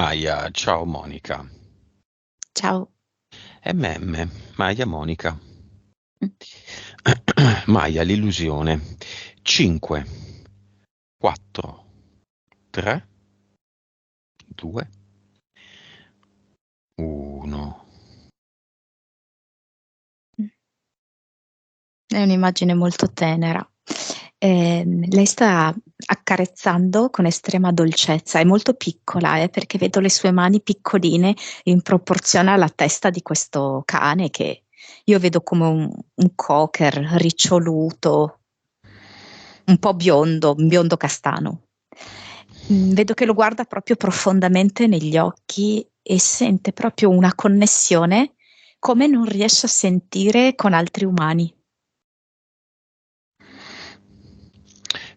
Maia, ciao Monica. Ciao. MM, Maia Monica. Mm. Maia, l'illusione. 5, 4, 3, 2, 1. È un'immagine molto tenera. Lei sta accarezzando con estrema dolcezza, è molto piccola, perché vedo le sue mani piccoline in proporzione alla testa di questo cane che io vedo come un cocker riccioluto, un po' biondo, un biondo castano. Vedo che lo guarda proprio profondamente negli occhi e sente proprio una connessione come non riesce a sentire con altri umani.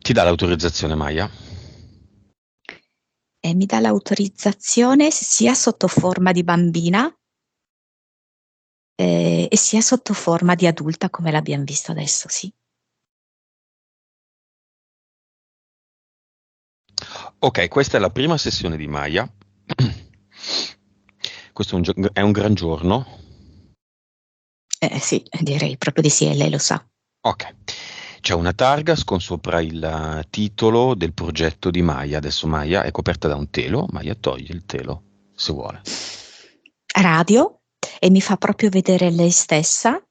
Ti dà l'autorizzazione, Maia? E mi dà l'autorizzazione sia sotto forma di bambina e sia sotto forma di adulta come l'abbiamo visto adesso, sì. Ok, questa è la prima sessione di Maia. Questo è un gran giorno. Sì, direi proprio di sì, e lei lo sa. Ok. C'è una targa con sopra il titolo del progetto di Maia. Adesso Maia è coperta da un telo. Maia toglie il telo, se vuole. Radio, e mi fa proprio vedere lei stessa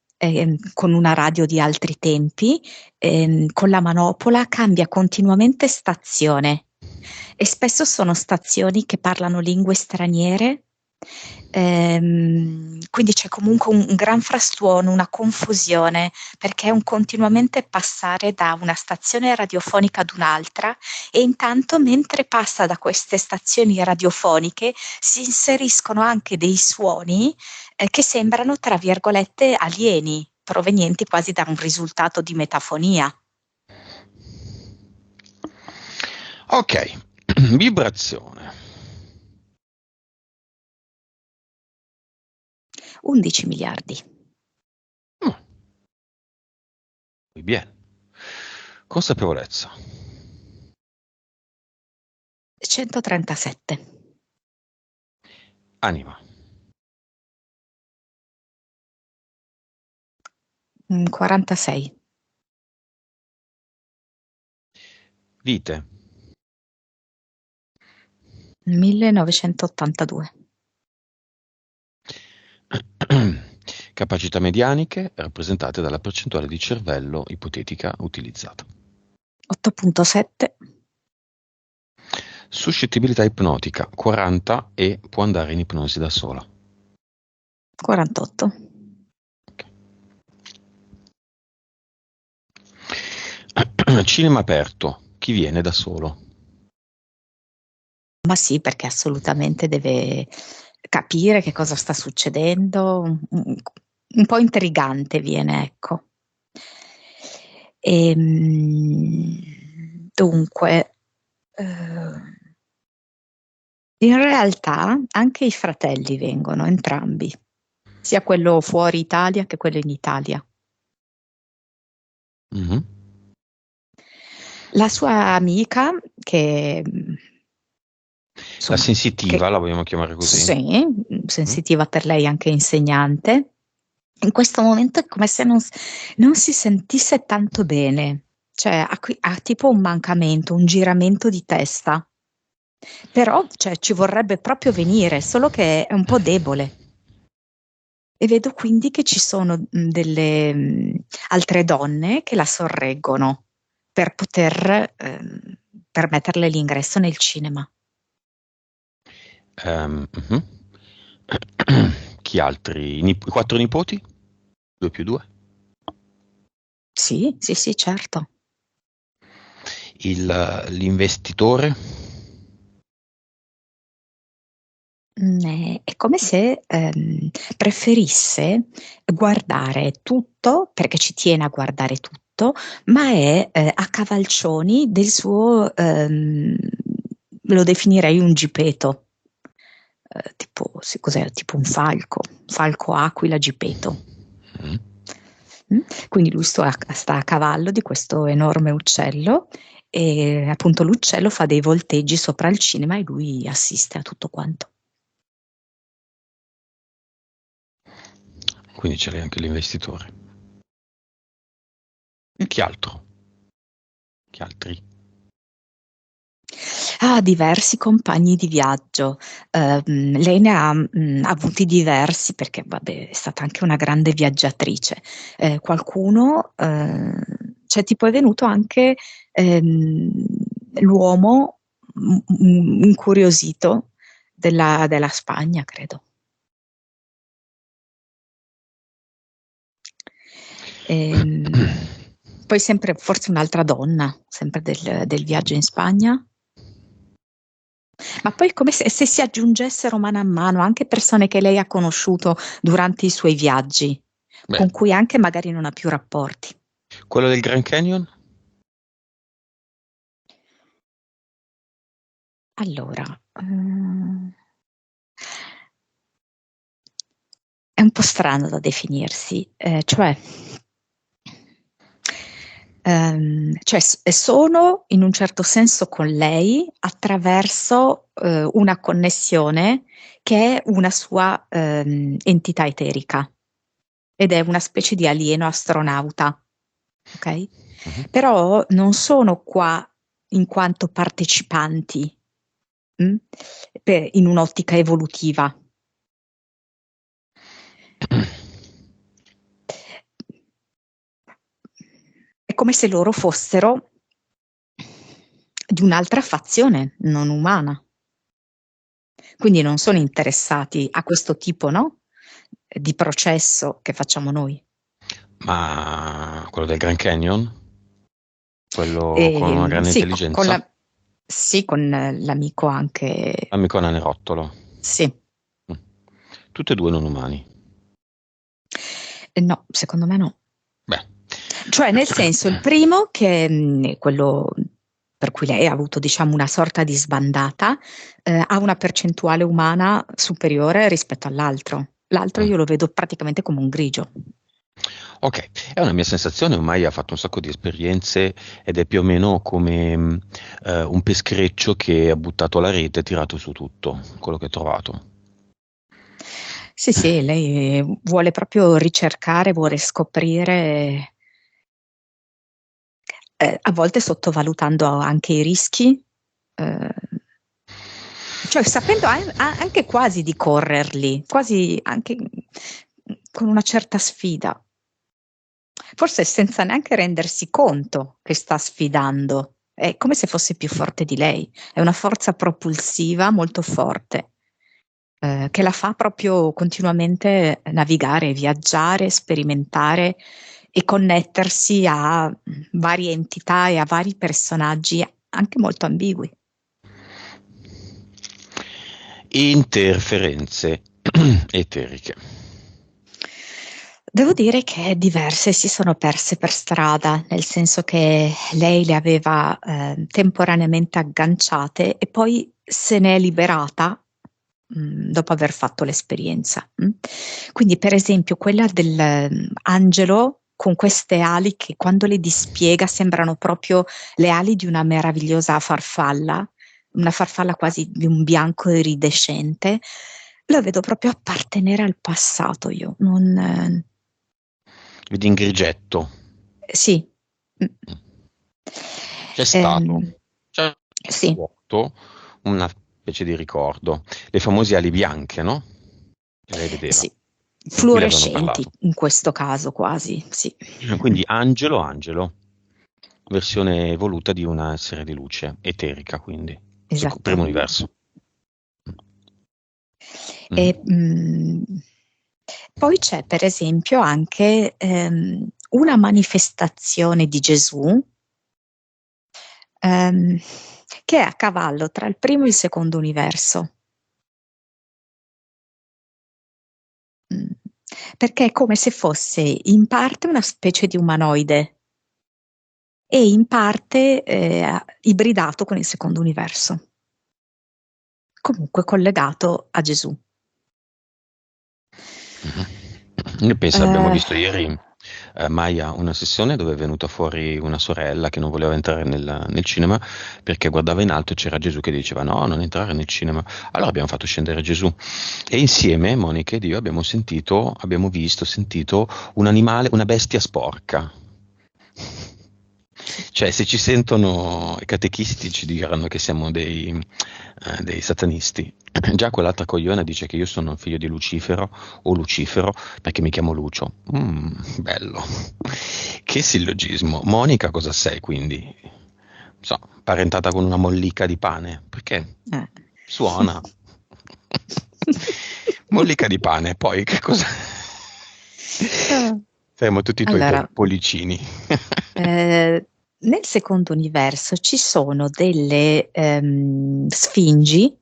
con una radio di altri tempi, con la manopola cambia continuamente stazione e spesso sono stazioni che parlano lingue straniere, quindi c'è comunque un gran frastuono, una confusione, perché è un continuamente passare da una stazione radiofonica ad un'altra e intanto mentre passa da queste stazioni radiofoniche si inseriscono anche dei suoni che sembrano, tra virgolette, alieni, provenienti quasi da un risultato di metafonia. Ok, vibrazione. 11 miliardi. Mm, Muy bien. Consapevolezza. 137. Anima. 46. Vite. 1982. Capacità medianiche rappresentate dalla percentuale di cervello ipotetica utilizzata. 8.7. Suscettibilità ipnotica 40 e può andare in ipnosi da sola. 48. Cinema aperto. Chi viene da solo? Ma sì, perché assolutamente deve capire che cosa sta succedendo, un po' intrigante viene, ecco. Dunque, in realtà anche i fratelli vengono, entrambi, sia quello fuori Italia che quello in Italia. Mhm. La sua amica, che La insomma, sensitiva, che la vogliamo chiamare così? sì, Mm? sensitiva per lei anche insegnante, in questo momento è come se non si sentisse tanto bene, cioè ha tipo un mancamento, un giramento di testa, però cioè, ci vorrebbe proprio venire, solo che è un po' debole. E vedo quindi che ci sono delle altre donne che la sorreggono per poter permetterle l'ingresso nel cinema. Mhm. Chi altri? Quattro nipoti? 2 più 2? Sì, sì, sì, certo. L'investitore? È come se preferisse guardare tutto, perché ci tiene a guardare tutto, ma è a cavalcioni del suo, lo definirei un gipeto, tipo, sì, cos'è? Tipo un falco aquila gipeto. Mm. Quindi lui sta a cavallo di questo enorme uccello e appunto l'uccello fa dei volteggi sopra il cinema e lui assiste a tutto quanto. Quindi ce l'hai anche l'investitore. Chi altro? Chi altri? Ha diversi compagni di viaggio. Lei ne ha avuti diversi perché, vabbè, è stata anche una grande viaggiatrice. Qualcuno, cioè tipo è venuto anche l'uomo incuriosito della Spagna, credo. Poi sempre forse un'altra donna, sempre del viaggio in Spagna. Ma poi come se si aggiungessero mano a mano anche persone che lei ha conosciuto durante i suoi viaggi, Beh, con cui anche magari non ha più rapporti. quello del Grand Canyon? Allora, è un po' strano da definirsi, sono in un certo senso con lei attraverso una connessione che è una sua entità eterica ed è una specie di alieno astronauta, ok? Mhm. Però non sono qua in quanto partecipanti in un'ottica evolutiva. È come se loro fossero di un'altra fazione non umana. Quindi non sono interessati a questo tipo, no? Di processo che facciamo noi. Ma quello del Grand Canyon? Quello con una grande Sì, intelligenza? con l'amico anche. Amico nanerottolo. Sì. Mm. Tutte e due non umani. No, secondo me no. Beh. Cioè, nel senso, il primo che è quello per cui lei ha avuto, diciamo, una sorta di sbandata, ha una percentuale umana superiore rispetto all'altro. L'altro io lo vedo praticamente come un grigio. Ok, è una mia sensazione, ormai ha fatto un sacco di esperienze ed è più o meno come un peschereccio che ha buttato la rete e tirato su tutto quello che ha trovato. Sì, sì, lei vuole proprio ricercare, vuole scoprire, a volte sottovalutando anche i rischi, eh, cioè sapendo anche quasi di correrli, quasi anche con una certa sfida. Forse senza neanche rendersi conto che sta sfidando. È come se fosse più forte di lei. È una forza propulsiva molto forte, che la fa proprio continuamente navigare, viaggiare, sperimentare e connettersi a varie entità e a vari personaggi anche molto ambigui. Interferenze eteriche. Devo dire che diverse si sono perse per strada, nel senso che lei le aveva temporaneamente agganciate e poi se ne è liberata dopo aver fatto l'esperienza. Quindi, per esempio, quella dell'angelo con queste ali che quando le dispiega sembrano proprio le ali di una meravigliosa farfalla, una farfalla quasi di un bianco iridescente, la vedo proprio appartenere al passato io. Non, Vedi in grigetto. sì. C'è stato, Ehm, c'è sì, vuoto, una specie di ricordo. Le famose ali bianche, no? Che lei vedeva, sì, di cui le avevano fluorescenti parlato. in questo caso quasi, sì. Quindi angelo, versione evoluta di una essere di luce, eterica quindi, Esatto. primo universo. E, Mhm. poi c'è per esempio anche una manifestazione di Gesù ehm, che è a cavallo tra il primo e il secondo universo. Mm. Perché è come se fosse in parte una specie di umanoide e in parte ibridato con il secondo universo, comunque collegato a Gesù. Mhm. Io penso, abbiamo Eh, visto ieri Maya una sessione dove è venuta fuori una sorella che non voleva entrare nel cinema perché guardava in alto e c'era Gesù che diceva no, non entrare nel cinema. Allora abbiamo fatto scendere Gesù e insieme Monica ed io abbiamo visto, sentito un animale, una bestia sporca. Cioè, se ci sentono i catechisti ci diranno che siamo dei satanisti. Già quell'altra cogliona dice che io sono figlio di Lucifero o Lucifero perché mi chiamo Lucio. Bello. Che sillogismo. Monica cosa sei quindi? Non so, parentata con una mollica di pane? Perché Eh. suona. Mollica di pane, poi che cosa? Saremo tutti i tuoi Allora, pollicini. nel secondo universo ci sono delle sfingi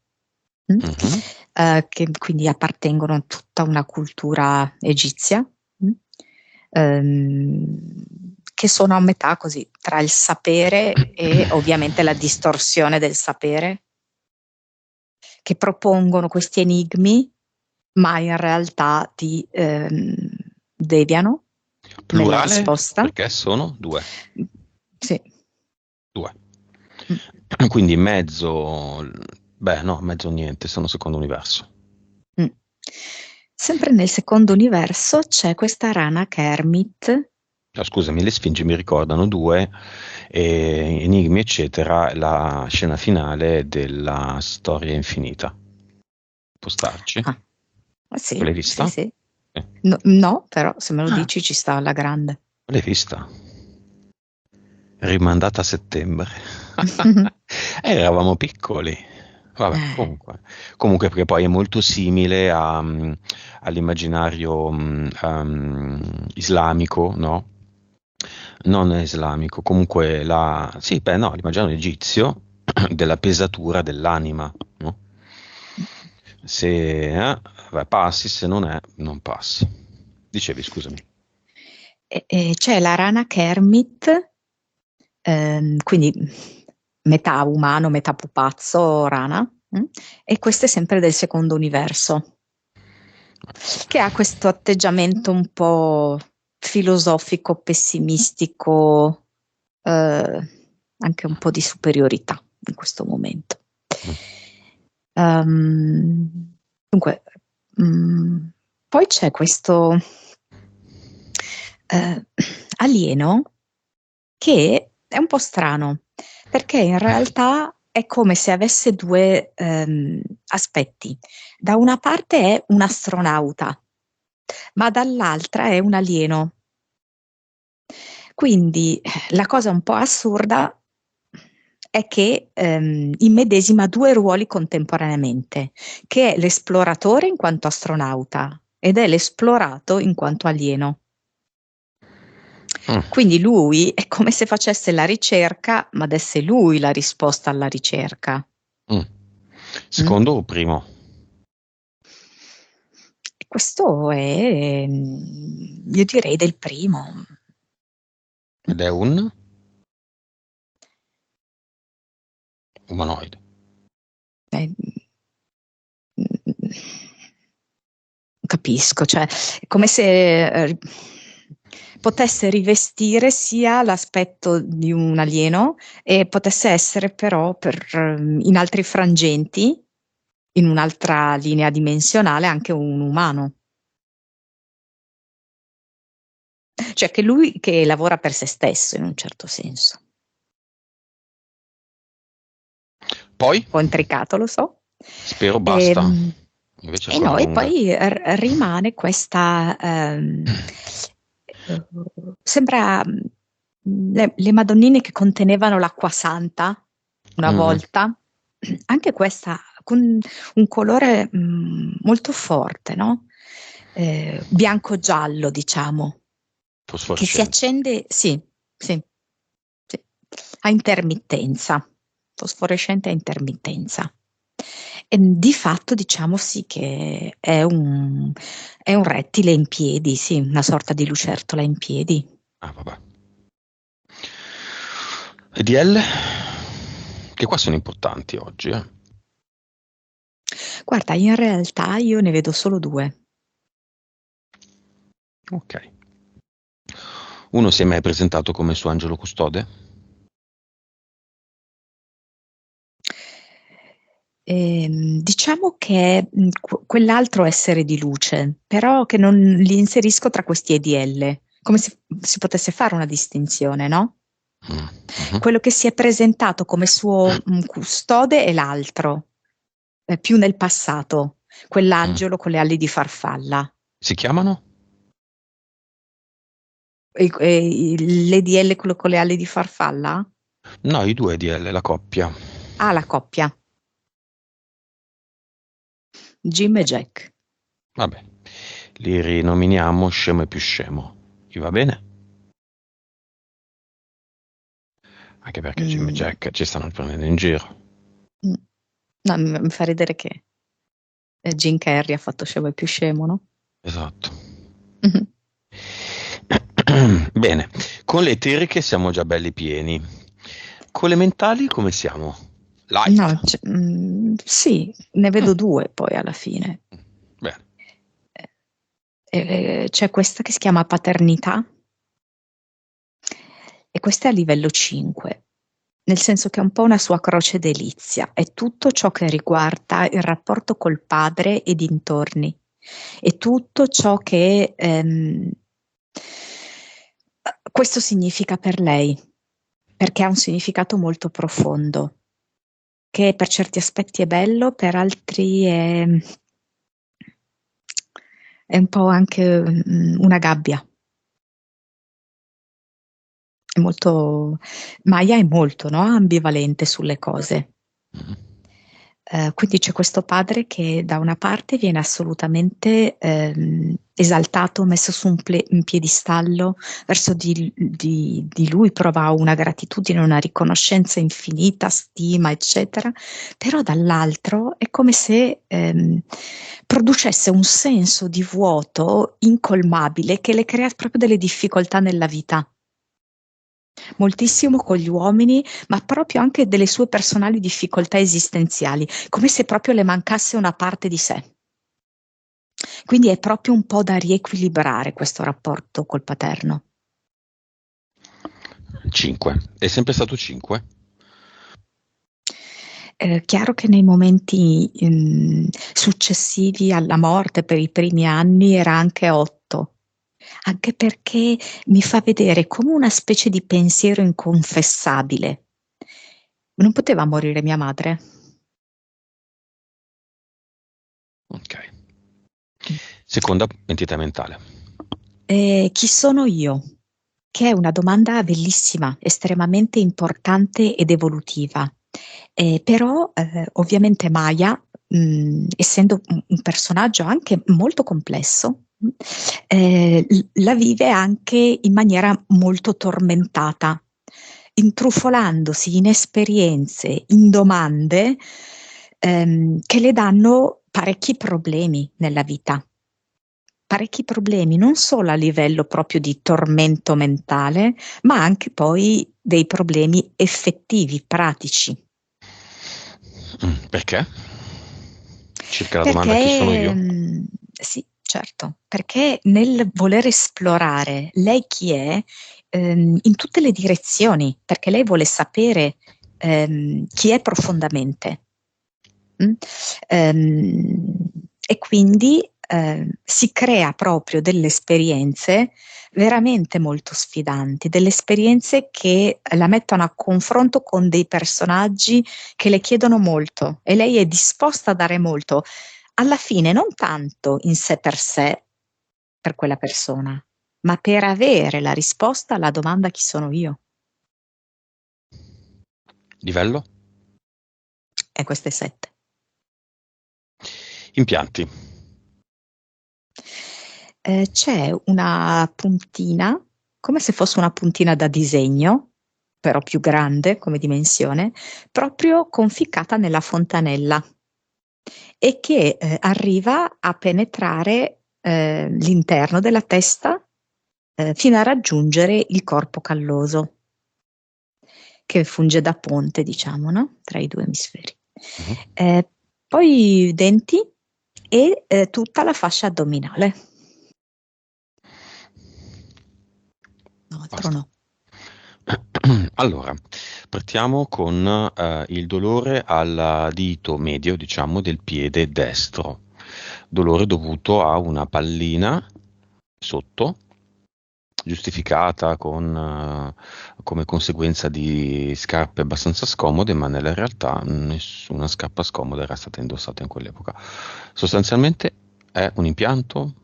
Mhm. che quindi appartengono a tutta una cultura egizia, che sono a metà così tra il sapere e ovviamente la distorsione del sapere, che propongono questi enigmi, ma in realtà ti deviano nella Plurale risposta. perché sono due. Sì. Due. Mm. Quindi mezzo, beh no, mezzo niente, sono secondo universo. Mm. Sempre nel secondo universo c'è questa rana Kermit. Ah, scusami, le Sfingi mi ricordano due, enigmi eccetera, la scena finale della storia infinita. Può starci? Ah, sì, L'hai sì, vista? sì. Eh. No, però se me lo Ah, dici ci sta alla grande. l'hai vista? Rimandata a settembre. Eravamo piccoli. Vabbè, Eh, comunque perché poi è molto simile all'immaginario islamico, no? Non islamico, comunque sì, beh, no, l'immaginario egizio della pesatura dell'anima, no? Se vai, passi, se non è, non passi. Dicevi, scusami. c'è la rana Kermit, quindi metà umano, metà pupazzo, rana, e questo è sempre del secondo universo, che ha questo atteggiamento un po' filosofico, pessimistico, anche un po' di superiorità in questo momento. Mm. Dunque, poi c'è questo eh, alieno che è un po' strano, perché in realtà è come se avesse due aspetti. Da una parte è un astronauta, ma dall'altra è un alieno. Quindi la cosa un po' assurda è che immedesima due ruoli contemporaneamente, che è l'esploratore in quanto astronauta ed è l'esplorato in quanto alieno. Mm. Quindi lui è come se facesse la ricerca, ma desse lui la risposta alla ricerca. Mm. Mm? Secondo o primo? E questo è, io direi, del primo. Ed è un umanoide. Eh, capisco, cioè è come se potesse rivestire sia l'aspetto di un alieno e potesse essere però in altri frangenti, in un'altra linea dimensionale, anche un umano. Cioè che lui che lavora per se stesso in un certo senso. Poi? Un po' intricato, lo so. Spero basta. Ehm, Invece è E ancora no, e lunga. poi rimane questa, sembra le Madonnine che contenevano l'acqua santa una Mhm. volta, anche questa con un colore molto forte, no? Bianco-giallo, diciamo, che si Fosforescenza. accende, sì, sì, sì, a intermittenza, fosforescente a intermittenza. E di fatto diciamo sì che è un rettile in piedi, sì, una sorta di lucertola in piedi. Ah, vabbè. EDL? Che qua sono importanti oggi, eh. Guarda, in realtà io ne vedo solo due. Ok. Uno si è mai presentato come suo angelo custode? Diciamo che quell'altro essere di luce, però che non li inserisco tra questi EDL, come se si potesse fare una distinzione, no? Mhm. Quello che si è presentato come suo custode è l'altro, più nel passato, Mm. quell'angelo con le ali di farfalla. Si chiamano? L'EDL quello con le ali di farfalla? No, i due DL, la coppia. Ah, la coppia, Jim e Jack. Vabbè, li rinominiamo scemo e più scemo. Gli va bene? Anche perché Jim e Mm, Jack ci stanno prendendo in giro. mm. No, mi fa ridere che Jim Carrey ha fatto scemo e più scemo, no? Esatto. Mhm. Bene, con le eteriche siamo già belli pieni. Con le mentali come siamo? No, Light. sì, ne Mm, vedo due poi alla fine. bene. C'è questa che si chiama paternità e questa è a livello 5, nel senso che è un po' una sua croce delizia, è tutto ciò che riguarda il rapporto col padre e dintorni, è tutto ciò che questo significa per lei, perché ha un significato molto profondo, che per certi aspetti è bello, per altri è un po' anche una gabbia. È molto, Maya è molto, no? Ambivalente sulle cose. Mm. Quindi c'è questo padre che da una parte viene assolutamente esaltato, messo su un piedistallo, verso di lui prova una gratitudine, una riconoscenza infinita, stima, eccetera, però dall'altro è come se producesse un senso di vuoto incolmabile che le crea proprio delle difficoltà nella vita. Moltissimo con gli uomini, ma proprio anche delle sue personali difficoltà esistenziali, come se proprio le mancasse una parte di sé. Quindi è proprio un po' da riequilibrare questo rapporto col paterno. 5. È sempre stato 5? Chiaro che nei momenti successivi alla morte, per i primi anni, era anche 8, anche perché mi fa vedere come una specie di pensiero inconfessabile. Non poteva morire mia madre. Ok. Seconda entità mentale. Chi sono io? Che è una domanda bellissima, estremamente importante ed evolutiva. Però ovviamente Maya, essendo un personaggio anche molto complesso, la vive anche in maniera molto tormentata, intrufolandosi in esperienze, in domande che le danno parecchi problemi nella vita. Parecchi problemi, non solo a livello proprio di tormento mentale, ma anche poi dei problemi effettivi, pratici. Perché? Circa la domanda chi sono Perché, io? sì, certo, perché nel voler esplorare lei chi è, in tutte le direzioni, perché lei vuole sapere chi è profondamente. Mm? Ehm, e quindi si crea proprio delle esperienze veramente molto sfidanti, delle esperienze che la mettono a confronto con dei personaggi che le chiedono molto e lei è disposta a dare molto, alla fine non tanto in sé, per quella persona, ma per avere la risposta alla domanda chi sono io. Livello? E queste 7. Impianti. C'è una puntina, come se fosse una puntina da disegno, però più grande come dimensione, proprio conficcata nella fontanella e che arriva a penetrare l'interno della testa fino a raggiungere il corpo calloso, che funge da ponte, diciamo, no? Tra i due emisferi. Mhm. Eh, Poi denti e tutta la fascia addominale. altro Basta. no. Allora, partiamo con il dolore al dito medio, diciamo, del piede destro. Dolore dovuto a una pallina sotto, giustificata come conseguenza di scarpe abbastanza scomode, ma nella realtà nessuna scarpa scomoda era stata indossata in quell'epoca. Sostanzialmente è un impianto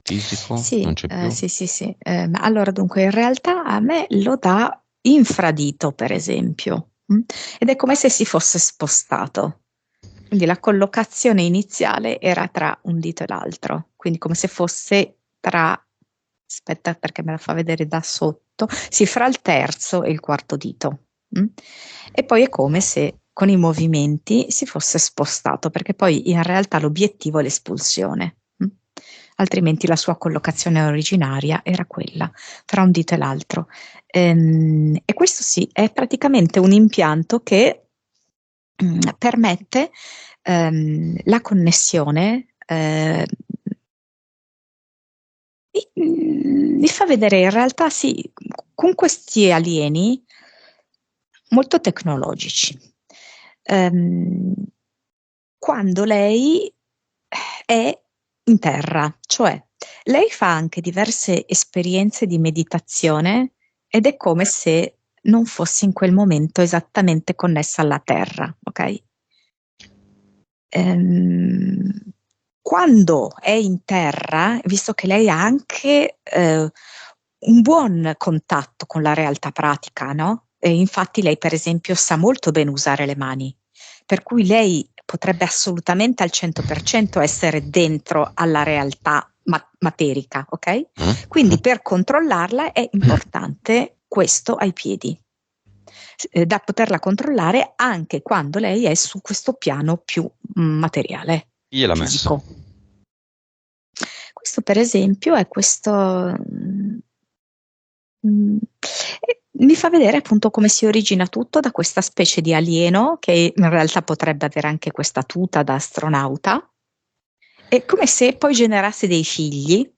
fisico, non Sì, c'è più. sì, sì, sì. Ma allora, dunque, in realtà a me lo dà infradito, per esempio, ed è come se si fosse spostato. Quindi la collocazione iniziale era tra un dito e l'altro, quindi come se fosse tra, aspetta perché me la fa vedere da sotto, sì, fra il terzo e il quarto dito. E poi è come se con i movimenti si fosse spostato, perché poi in realtà l'obiettivo è l'espulsione. Altrimenti la sua collocazione originaria era quella, tra un dito e l'altro. E questo sì, è praticamente un impianto che permette la connessione, mi fa vedere in realtà sì, con questi alieni molto tecnologici. Quando lei è in terra, cioè lei fa anche diverse esperienze di meditazione ed è come se non fosse in quel momento esattamente connessa alla terra, ok? Ehm, Quando è in terra, visto che lei ha anche un buon contatto con la realtà pratica, no? E infatti lei, per esempio, sa molto bene usare le mani, per cui lei potrebbe assolutamente al 100% essere dentro alla realtà materica, ok? Quindi per controllarla è importante questo ai piedi, da poterla controllare anche quando lei è su questo piano più materiale, Chi gliel'ha messo? fisico. Questo per esempio è questo, mi fa vedere appunto come si origina tutto da questa specie di alieno che in realtà potrebbe avere anche questa tuta da astronauta. È come se poi generasse dei figli,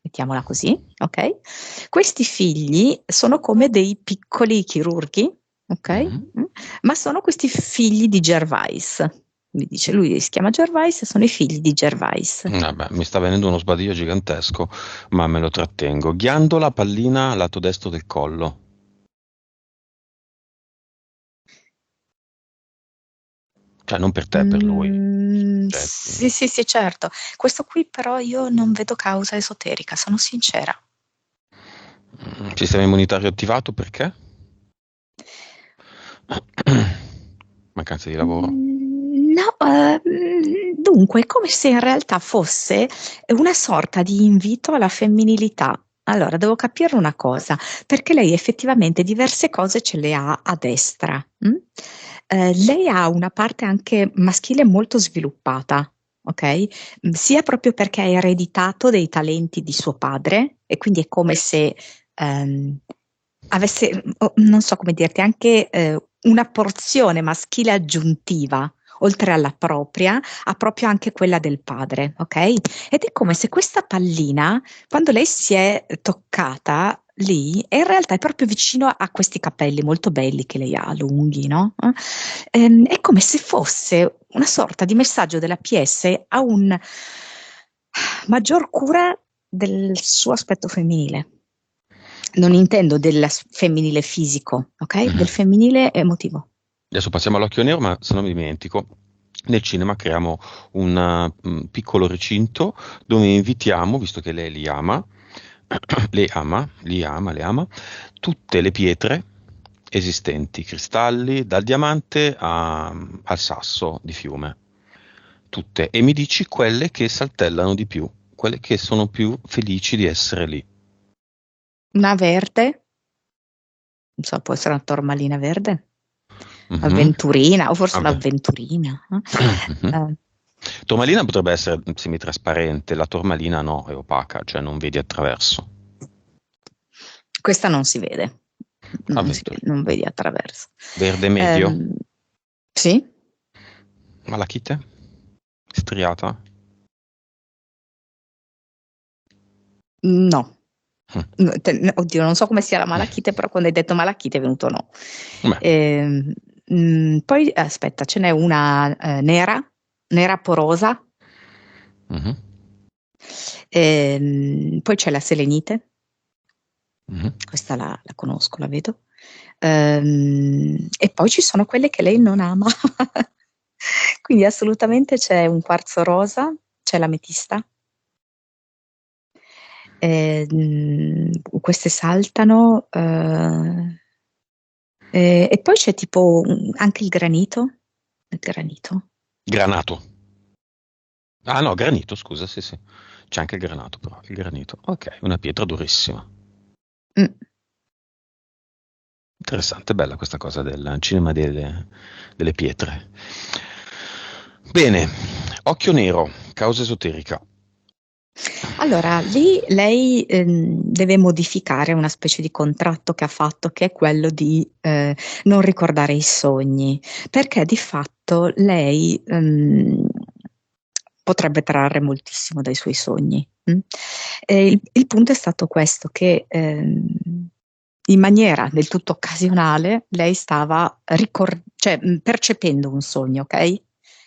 mettiamola così, ok? Questi figli sono come dei piccoli chirurghi, ok? Mhm. Ma sono questi figli di Gervais. Mi dice, lui si chiama Gervais e sono i figli di Gervais. Vabbè, mi sta venendo uno sbadiglio gigantesco, ma me lo trattengo. Ghiandola pallina lato destro del collo. Cioè, non per te, per lui. Cioè, Sì, sì, sì, certo. Questo qui però io non vedo causa esoterica, sono sincera. sistema immunitario attivato perché? Mancanza di lavoro. No, dunque, è come se in realtà fosse una sorta di invito alla femminilità. Allora, devo capire una cosa, perché lei effettivamente diverse cose ce le ha a destra. Lei ha una parte anche maschile molto sviluppata, ok? Sia proprio perché ha ereditato dei talenti di suo padre e quindi è come se ehm, avesse, non so come dirti, anche una porzione maschile aggiuntiva, oltre alla propria, ha proprio anche quella del padre, ok? Ed è come se questa pallina, quando lei si è toccata lì, in realtà è proprio vicino a questi capelli molto belli che lei ha, lunghi, no? È come se fosse una sorta di messaggio della PS a un maggior cura del suo aspetto femminile. Non intendo del femminile fisico, ok? Mhm. Del femminile emotivo. Adesso passiamo all'occhio nero, ma se non mi dimentico, nel cinema creiamo un piccolo recinto dove invitiamo, visto che lei li ama, le ama, tutte le pietre esistenti, cristalli, dal diamante al sasso di fiume, tutte, e mi dici quelle che saltellano di più, quelle che sono più felici di essere lì. Una verde, non so, può essere una tormalina verde, Mhm. avventurina, o forse Vabbè. un'avventurina. Mhm. Eh, Tormalina potrebbe essere semitrasparente, la tormalina no, è opaca, cioè non vedi attraverso. questa non si vede, non si vede, Avventura. non vedi attraverso. Verde medio, Ehm, sì? malachite, striata. No. Oddio, non so come sia la malachite, però quando hai detto malachite è venuto no. Beh. Poi aspetta, ce n'è una nera porosa. Mhm. Poi c'è la selenite, Mhm. questa la conosco, la vedo. E poi ci sono quelle che lei non ama. Quindi assolutamente c'è un quarzo rosa, c'è l'ametista. Queste saltano. E poi c'è tipo anche il granito. Il granito. Granato. Ah no, granito, scusa, sì, sì. C'è anche il granato, però. Il granito. Ok, una pietra durissima. Mm. Interessante, bella questa cosa del cinema delle pietre. Bene, occhio nero, causa esoterica. Allora, lì lei deve modificare una specie di contratto che ha fatto, che è quello di non ricordare i sogni, perché di fatto lei potrebbe trarre moltissimo dai suoi sogni. E il punto è stato questo, che in maniera del tutto occasionale lei stava percependo un sogno, ok?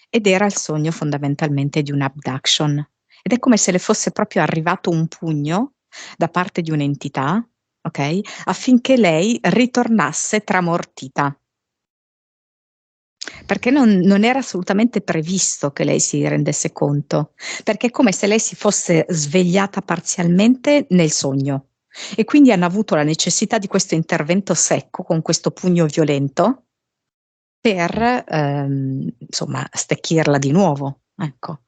Ed era il sogno fondamentalmente di un abduction. Ed è come se le fosse proprio arrivato un pugno da parte di un'entità, ok? Affinché lei ritornasse tramortita. Perché non era assolutamente previsto che lei si rendesse conto, perché è come se lei si fosse svegliata parzialmente nel sogno. E quindi hanno avuto la necessità di questo intervento secco con questo pugno violento per insomma stecchirla di nuovo. Ecco.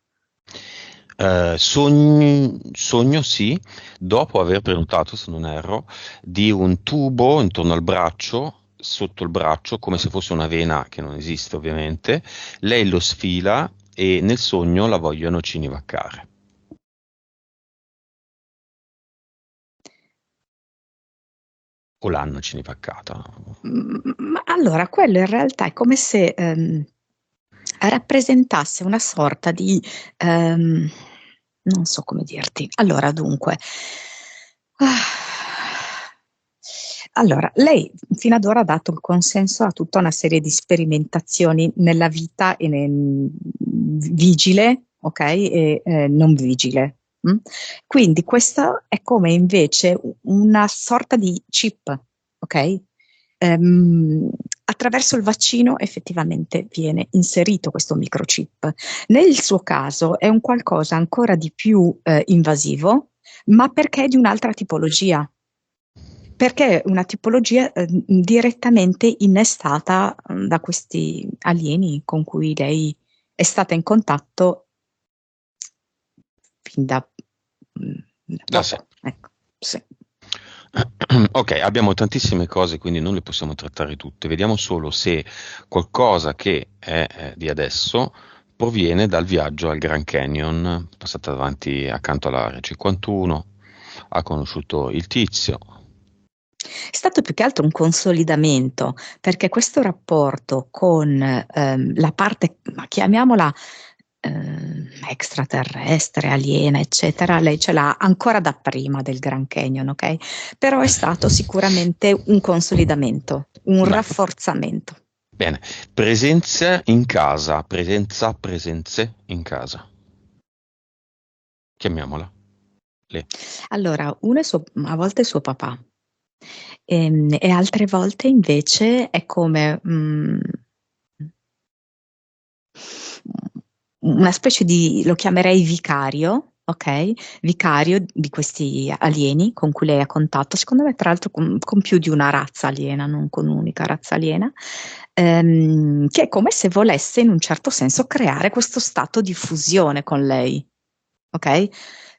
Sogno sì, dopo aver prenotato, se non erro, di un tubo intorno al braccio, sotto il braccio, come se fosse una vena che non esiste ovviamente. Lei lo sfila e nel sogno la vogliono cinivaccare. O l'hanno cinivaccata. Ma allora, quello in realtà è come se rappresentasse una sorta di, non so come dirti. Allora, dunque, ah, allora, lei fino ad ora ha dato il consenso a tutta una serie di sperimentazioni nella vita e vigile, ok, e non vigile. Quindi questa è come invece una sorta di chip, ok? Attraverso il vaccino effettivamente viene inserito questo microchip. Nel suo caso è un qualcosa ancora di più invasivo, ma perché è di un'altra tipologia. Perché è una tipologia direttamente innestata da questi alieni con cui lei è stata in contatto fin da Da sé. poco. Ecco, sì. Ok, abbiamo tantissime cose, quindi non le possiamo trattare tutte. Vediamo solo se qualcosa che è di adesso proviene dal viaggio al Grand Canyon, passata davanti accanto all'area 51, ha conosciuto il tizio. È stato più che altro un consolidamento, perché questo rapporto con la parte, ma chiamiamola extraterrestre, aliena, eccetera, lei ce l'ha ancora da prima del Grand Canyon, ok? Però è stato sicuramente un consolidamento, un Beh, rafforzamento. bene, presenze in casa. Chiamiamola. Le. Allora, uno è a volte è suo papà, e altre volte invece è come una specie di, lo chiamerei vicario, ok? Vicario di questi alieni con cui lei ha contatto, secondo me tra l'altro con più di una razza aliena, non con un'unica razza aliena, che è come se volesse in un certo senso creare questo stato di fusione con lei, ok?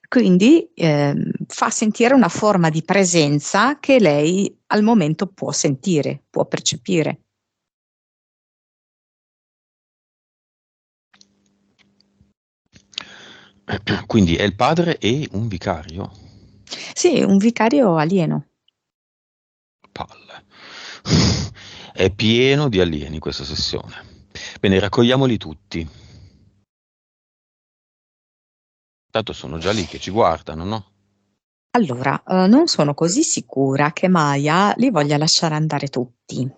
Quindi fa sentire una forma di presenza che lei al momento può sentire, può percepire. Quindi è il padre e un vicario? Sì, un vicario alieno. Palle. È pieno di alieni questa sessione. Bene, raccogliamoli tutti. Tanto sono già lì che ci guardano, no? Allora, non sono così sicura che Maya li voglia lasciare andare tutti,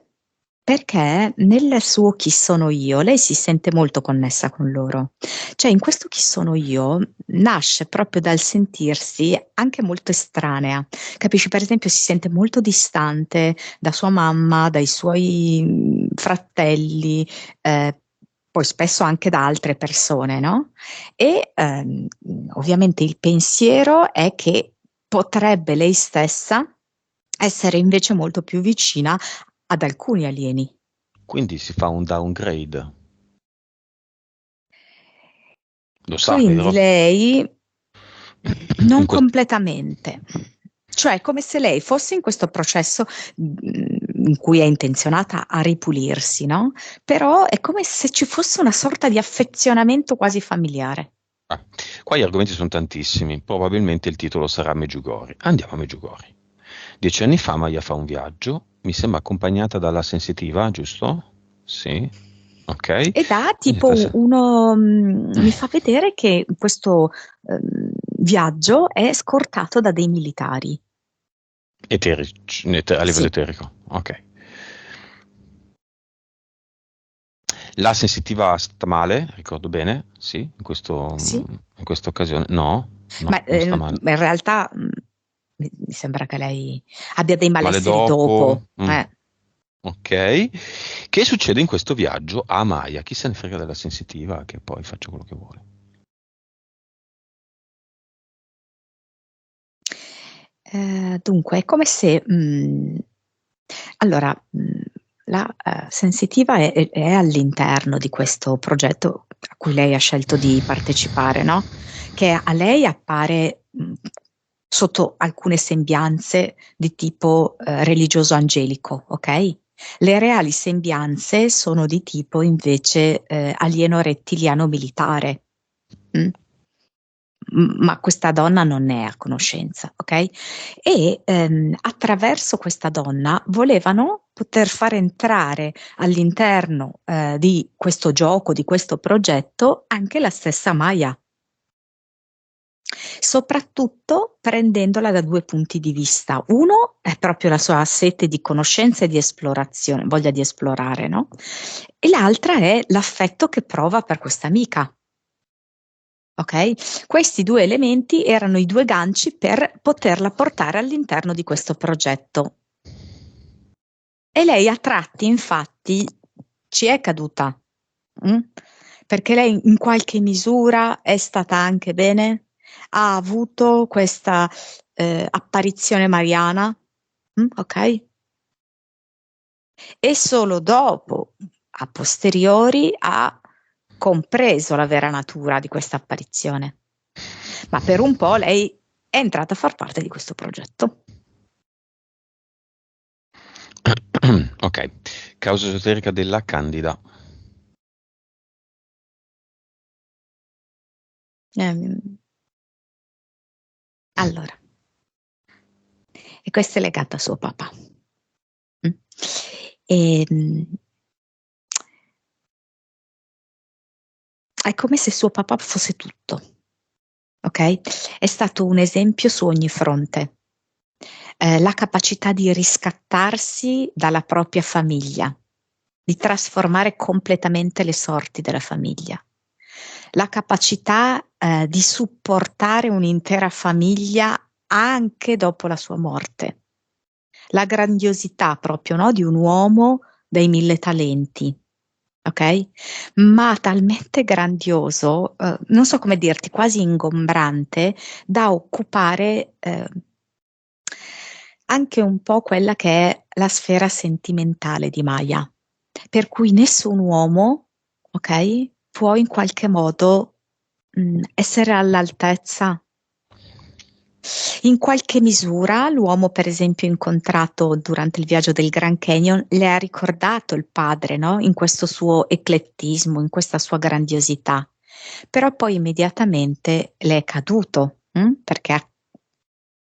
perché nel suo chi sono io, lei si sente molto connessa con loro. Cioè, in questo chi sono io nasce proprio dal sentirsi anche molto estranea. Capisci? Per esempio, si sente molto distante da sua mamma, dai suoi fratelli, poi spesso anche da altre persone, no? E ovviamente il pensiero è che potrebbe lei stessa essere invece molto più vicina ad alcuni alieni. Quindi si fa un downgrade. Lo sa, Quindi vero? lei non In que- completamente. Cioè, è come se lei fosse in questo processo in cui è intenzionata a ripulirsi, no? Però è come se ci fosse una sorta di affezionamento quasi familiare. Ah, qua gli argomenti sono tantissimi, probabilmente il titolo sarà Meggiugorje. Andiamo a Meggiugorje. 10 anni fa Maya fa un viaggio, mi sembra accompagnata dalla sensitiva, giusto? Sì, ok. Ed ha Quindi tipo uno, mi fa vedere che questo viaggio è scortato da dei militari. a livello Sì, eterico, ok. La sensitiva sta male, ricordo bene? Sì, sì. in questa occasione. No, no, Ma non sta male. in realtà mi sembra che lei abbia dei Male malesseri dopo. dopo. Ok. Che succede in questo viaggio a Maya? Chi se ne frega della sensitiva che poi faccia quello che vuole. Dunque, è come se allora, la sensitiva è all'interno di questo progetto a cui lei ha scelto di partecipare, no? Che a lei appare sotto alcune sembianze di tipo religioso angelico, ok? Le reali sembianze sono di tipo invece alieno rettiliano militare. Mm? Ma questa donna non ne è a conoscenza, ok? E attraverso questa donna volevano poter far entrare all'interno di questo gioco, di questo progetto, anche la stessa Maya, soprattutto prendendola da due punti di vista. Uno è proprio la sua sete di conoscenza e di esplorazione, voglia di esplorare, no? E l'altra è l'affetto che prova per questa amica. Ok? Questi due elementi erano i due ganci per poterla portare all'interno di questo progetto. E lei a tratti, infatti, ci è caduta, mm? Perché lei in qualche misura è stata anche bene, ha avuto questa apparizione mariana, ok? E solo dopo, a posteriori, ha compreso la vera natura di questa apparizione. Ma per un po' lei è entrata a far parte di questo progetto. Ok. Causa esoterica della Candida. Allora, e questa è legata a suo papà. Mm. E, è come se suo papà fosse tutto, ok? È stato un esempio su ogni fronte. La capacità di riscattarsi dalla propria famiglia, di trasformare completamente le sorti della famiglia. La capacità di supportare un'intera famiglia anche dopo la sua morte. La grandiosità proprio, no, di un uomo dai 1000 talenti, ok? Ma talmente grandioso, non so come dirti, quasi ingombrante, da occupare anche un po' quella che è la sfera sentimentale di Maya, per cui nessun uomo, ok, può in qualche modo essere all'altezza. In qualche misura l'uomo, per esempio, incontrato durante il viaggio del Grand Canyon, le ha ricordato il padre, no? In questo suo eclettismo, in questa sua grandiosità. Però poi immediatamente le è caduto, perché ha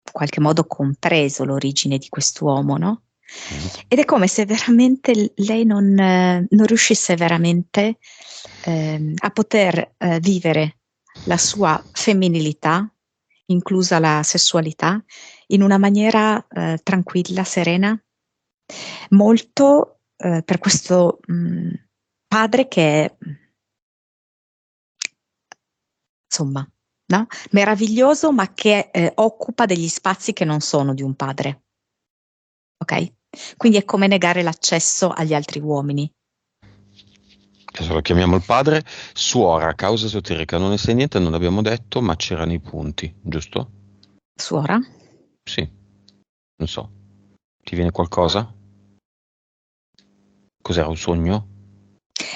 in qualche modo compreso l'origine di quest'uomo, no? Mm. Ed è come se veramente lei non riuscisse veramente a poter vivere la sua femminilità inclusa la sessualità, in una maniera tranquilla, serena, molto per questo padre che è, insomma, no? Meraviglioso, ma che occupa degli spazi che non sono di un padre. Ok? Quindi è come negare l'accesso agli altri uomini. Adesso lo chiamiamo il padre. Suora, causa esoterica, non ne sai niente, non l'abbiamo detto, ma c'erano i punti, giusto? Suora? Sì, non so. Ti viene qualcosa? Cos'era, un sogno?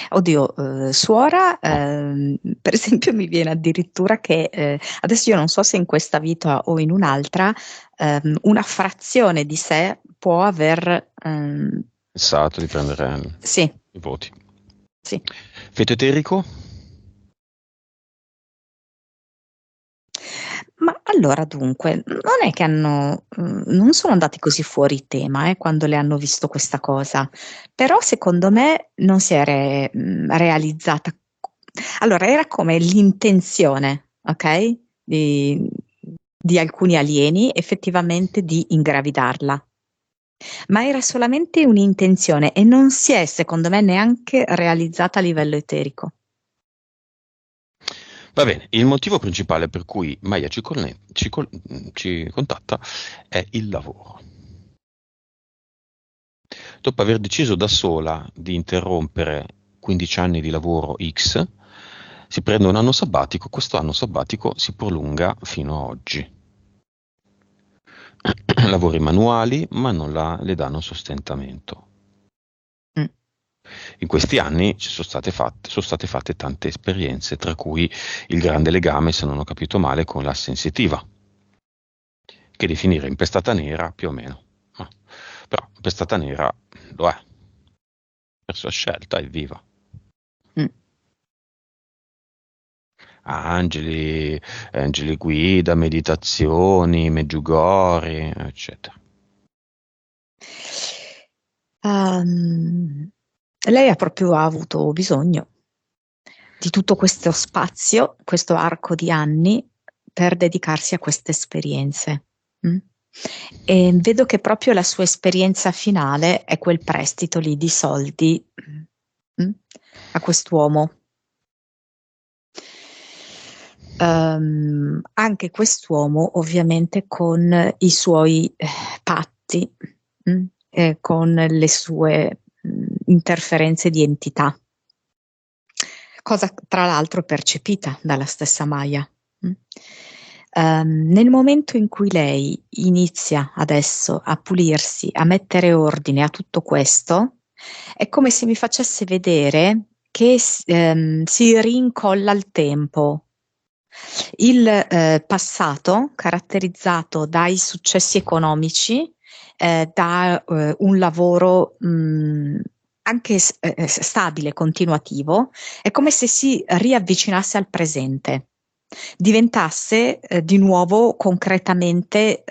Oddio, suora, No. per esempio mi viene addirittura che, adesso io non so se in questa vita o in un'altra, una frazione di sé può aver, Pensato di prendere sì, i voti. sì. Feto eterico? Ma allora dunque, non è che non sono andati così fuori tema, quando le hanno visto questa cosa, però secondo me non si è realizzata. Allora, era come l'intenzione, ok? Di alcuni alieni effettivamente di ingravidarla, ma era solamente un'intenzione e non si è, secondo me, neanche realizzata a livello eterico. Va bene, il motivo principale per cui Maya ci contatta è il lavoro. Dopo aver deciso da sola di interrompere 15 anni di lavoro X, si prende un anno sabbatico, questo anno sabbatico si prolunga fino a oggi. Lavori manuali, ma non le danno sostentamento. Mm. In questi anni sono state fatte tante esperienze, tra cui il grande legame, se non ho capito male, con la sensitiva, che definire impestata nera più o meno. Però impestata nera lo è, per sua scelta, è viva. Mm. Angeli guida, meditazioni, Meggiugori, eccetera. Lei ha proprio avuto bisogno di tutto questo spazio, questo arco di anni per dedicarsi a queste esperienze. Mm? E vedo che proprio la sua esperienza finale è quel prestito lì di soldi a quest'uomo. Anche quest'uomo ovviamente con i suoi patti, con le sue interferenze di entità, cosa tra l'altro percepita dalla stessa Maya. mm. Nel momento in cui lei inizia adesso a pulirsi, a mettere ordine a tutto questo, è come se mi facesse vedere che si rincolla il tempo. Il passato, caratterizzato dai successi economici, da un lavoro anche stabile, continuativo, è come se si riavvicinasse al presente, diventasse di nuovo concretamente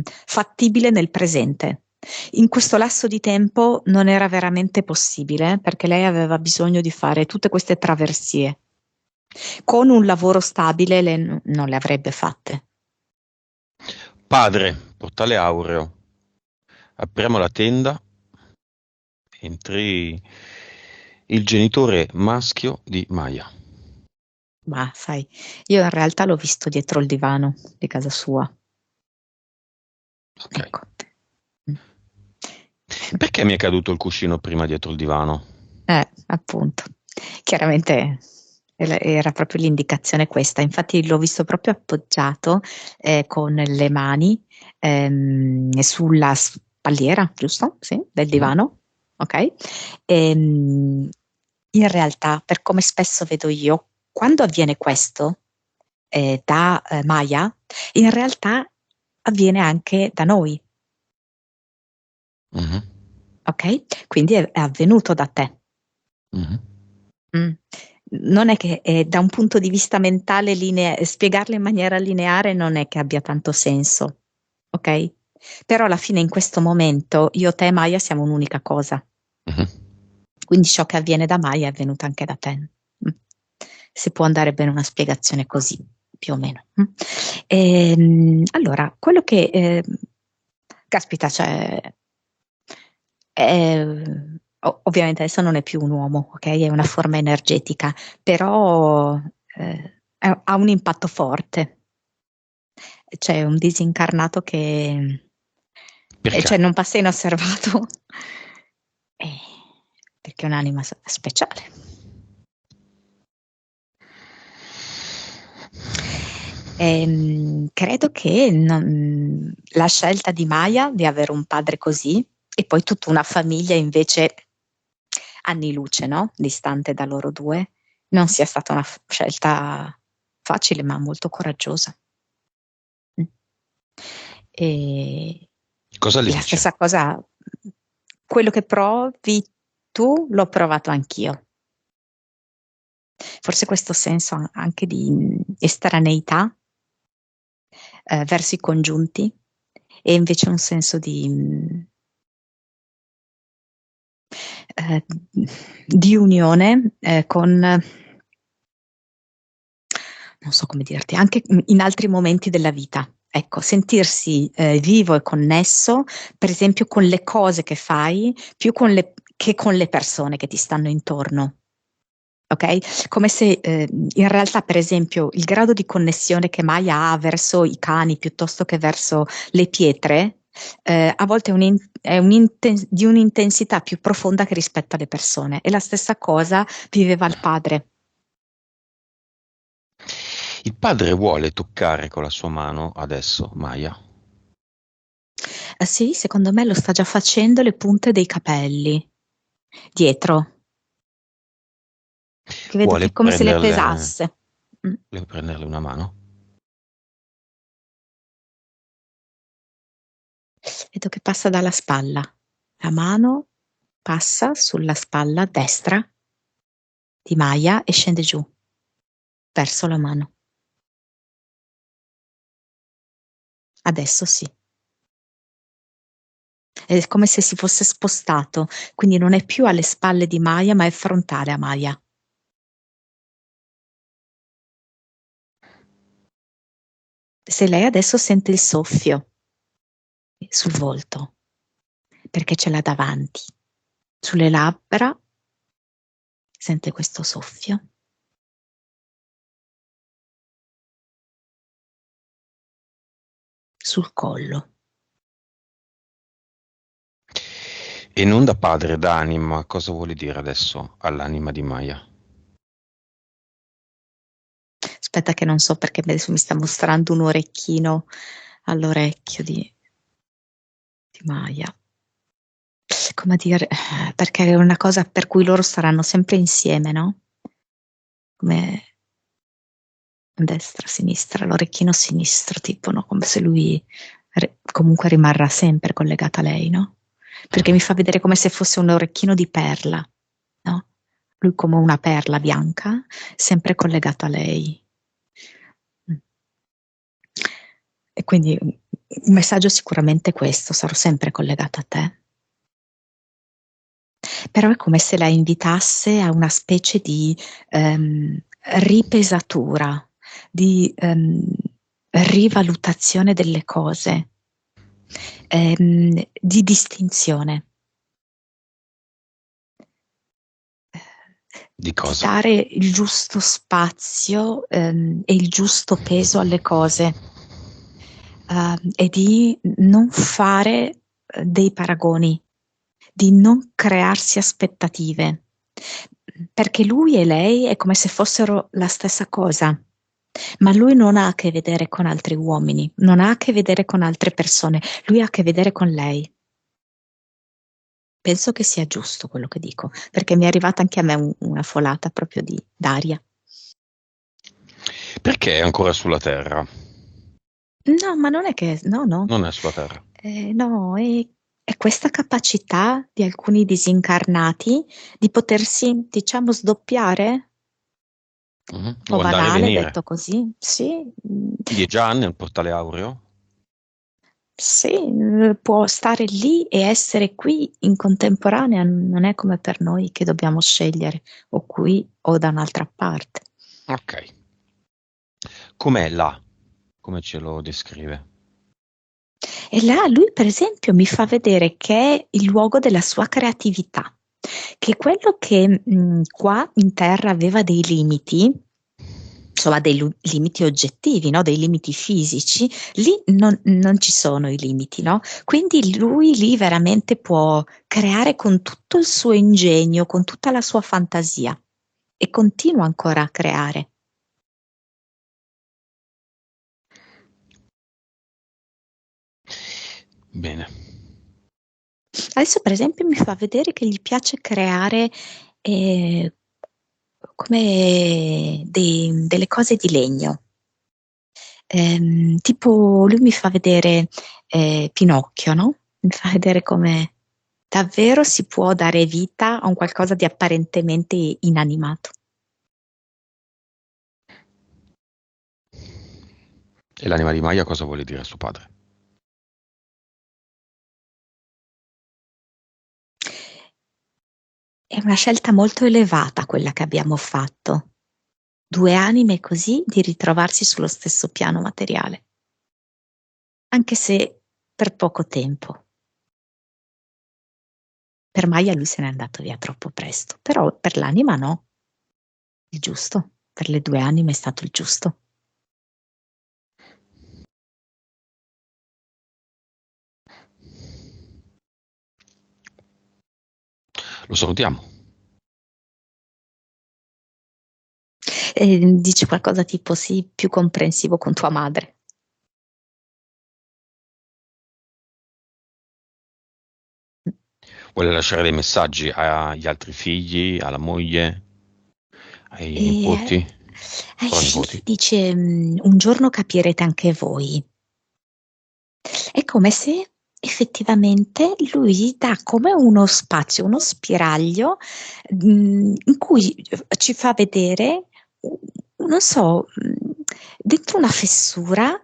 fattibile nel presente. In questo lasso di tempo non era veramente possibile perché lei aveva bisogno di fare tutte queste traversie. Con un lavoro stabile lei non le avrebbe fatte. Padre, portale aureo. Apriamo la tenda, entri il genitore maschio di Maya. Ma sai, io in realtà l'ho visto dietro il divano di casa sua. Ok. Ecco. Perché mi è caduto il cuscino prima dietro il divano? Appunto. Chiaramente era proprio l'indicazione questa. Infatti l'ho visto proprio appoggiato con le mani sulla spalliera, giusto? Sì, del Mhm. divano. Ok? In realtà, per come spesso vedo io, quando avviene questo da Maya, in realtà avviene anche da noi, Mhm. ok? Quindi è avvenuto da te. Mhm. Mm. Non è che da un punto di vista mentale spiegarlo in maniera lineare non è che abbia tanto senso, ok? Però alla fine in questo momento io, te e Maya siamo un'unica cosa. Mhm. Quindi ciò che avviene da Maya è avvenuto anche da te. Mm. Si può andare bene una spiegazione così. più o meno. Allora, quello che, caspita, cioè, ovviamente adesso non è più un uomo, ok? È una forma energetica, però ha un impatto forte. C'è un disincarnato che Perché? cioè non passa inosservato, eh, perché è un'anima speciale. Credo che la scelta di Maya di avere un padre così e poi tutta una famiglia invece anni luce, no? Distante da loro due, non sia stata una scelta facile ma molto coraggiosa. E Cosa le la dice? stessa cosa, quello che provi tu l'ho provato anch'io. Forse questo senso anche di estraneità verso i congiunti e invece un senso di unione con, non so come dirti, anche in altri momenti della vita. Ecco, sentirsi vivo e connesso, per esempio con le cose che fai, più che con le persone che ti stanno intorno. Ok? Come se in realtà, per esempio, il grado di connessione che Maya ha verso i cani piuttosto che verso le pietre, a volte è di un'intensità più profonda che rispetto alle persone. E la stessa cosa viveva il padre. Il padre vuole toccare con la sua mano adesso Maya. Sì, secondo me lo sta già facendo le punte dei capelli, dietro, che vedo che Vuole è come se le prenderle, pesasse. Mm. vuole prenderle una mano. Vedo che passa dalla spalla. La mano passa sulla spalla destra di Maya e scende giù, verso la mano. Adesso sì. È come se si fosse spostato, quindi non è più alle spalle di Maya, ma è frontale a Maya. Se lei adesso sente il soffio sul volto, perché ce l'ha davanti, sulle labbra sente questo soffio. Sul collo. E non da padre, da anima, cosa vuole dire adesso all'anima di Maya? Aspetta che non so perché adesso mi sta mostrando un orecchino all'orecchio di Maya. Come dire, perché è una cosa per cui loro saranno sempre insieme, no? Come destra, sinistra, l'orecchino sinistro, tipo, no? Come se lui comunque rimarrà sempre collegato a lei, no? Perché mi fa vedere come se fosse un orecchino di perla, no? Lui come una perla bianca, sempre collegato a lei. E quindi un messaggio sicuramente questo, sarò sempre collegato a te. Però è come se la invitasse a una specie di ripesatura, di rivalutazione delle cose, di distinzione, Di di cosa? dare il giusto spazio e il giusto peso alle cose e di non fare dei paragoni, di non crearsi aspettative, perché lui e lei è come se fossero la stessa cosa, ma lui non ha a che vedere con altri uomini, non ha a che vedere con altre persone, lui ha a che vedere con lei. Penso che sia giusto quello che dico, perché mi è arrivata anche a me una folata proprio d'aria. Perché è ancora sulla Terra? No, ma non è che, no, no, Non è sulla Terra. no, è questa capacità di alcuni disincarnati di potersi, diciamo, sdoppiare. Mhm. Un po' O andare e banale venire. detto così, sì, Quindi è già nel portale aureo? sì, può stare lì e essere qui in contemporanea, non è come per noi che dobbiamo scegliere o qui o da un'altra parte. Ok. Com'è là? Come ce lo descrive? E là lui, per esempio, mi fa vedere che è il luogo della sua creatività, che quello che qua in terra aveva dei limiti, insomma dei limiti oggettivi, no? Dei limiti fisici, lì non ci sono i limiti, no? Quindi lui lì veramente può creare con tutto il suo ingegno, con tutta la sua fantasia e continua ancora a creare. Bene. Adesso per esempio mi fa vedere che gli piace creare come delle cose di legno. Tipo lui mi fa vedere Pinocchio, no? Mi fa vedere come davvero si può dare vita a un qualcosa di apparentemente inanimato. E l'anima di Maya cosa vuole dire a suo padre? È una scelta molto elevata quella che abbiamo fatto. Due anime così di ritrovarsi sullo stesso piano materiale, anche se per poco tempo. Per Maya lui se n'è andato via troppo presto, però per l'anima no, il giusto, per le due anime è stato il giusto. Lo salutiamo. Dice qualcosa tipo sii più comprensivo con tua madre. Vuole lasciare dei messaggi agli altri figli, alla moglie, ai E nipoti, ai pronipoti? figli dice un giorno capirete anche voi. È come se effettivamente lui gli dà come uno spazio, uno spiraglio in cui ci fa vedere, non so, dentro una fessura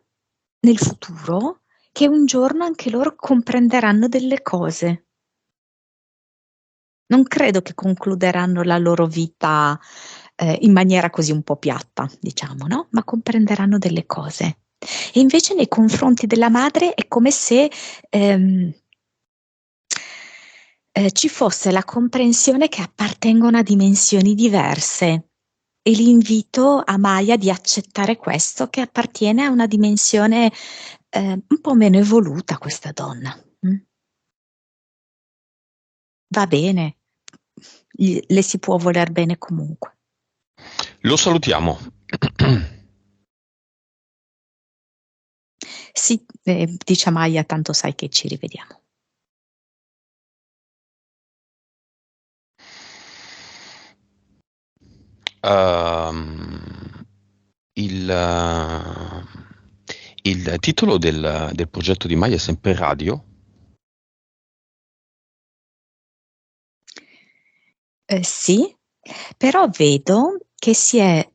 nel futuro che un giorno anche loro comprenderanno delle cose. Non credo che concluderanno la loro vita in maniera così un po' piatta, diciamo, no? Ma comprenderanno delle cose. E invece nei confronti della madre è come se ci fosse la comprensione che appartengono a dimensioni diverse e l'invito a Maya di accettare questo, che appartiene a una dimensione un po' meno evoluta, questa donna. Va bene, le si può voler bene comunque. Lo salutiamo. Sì, dice a Maya, tanto sai che ci rivediamo. Ehm, il, il titolo del progetto di Maya è sempre Radio. Sì, però vedo che si è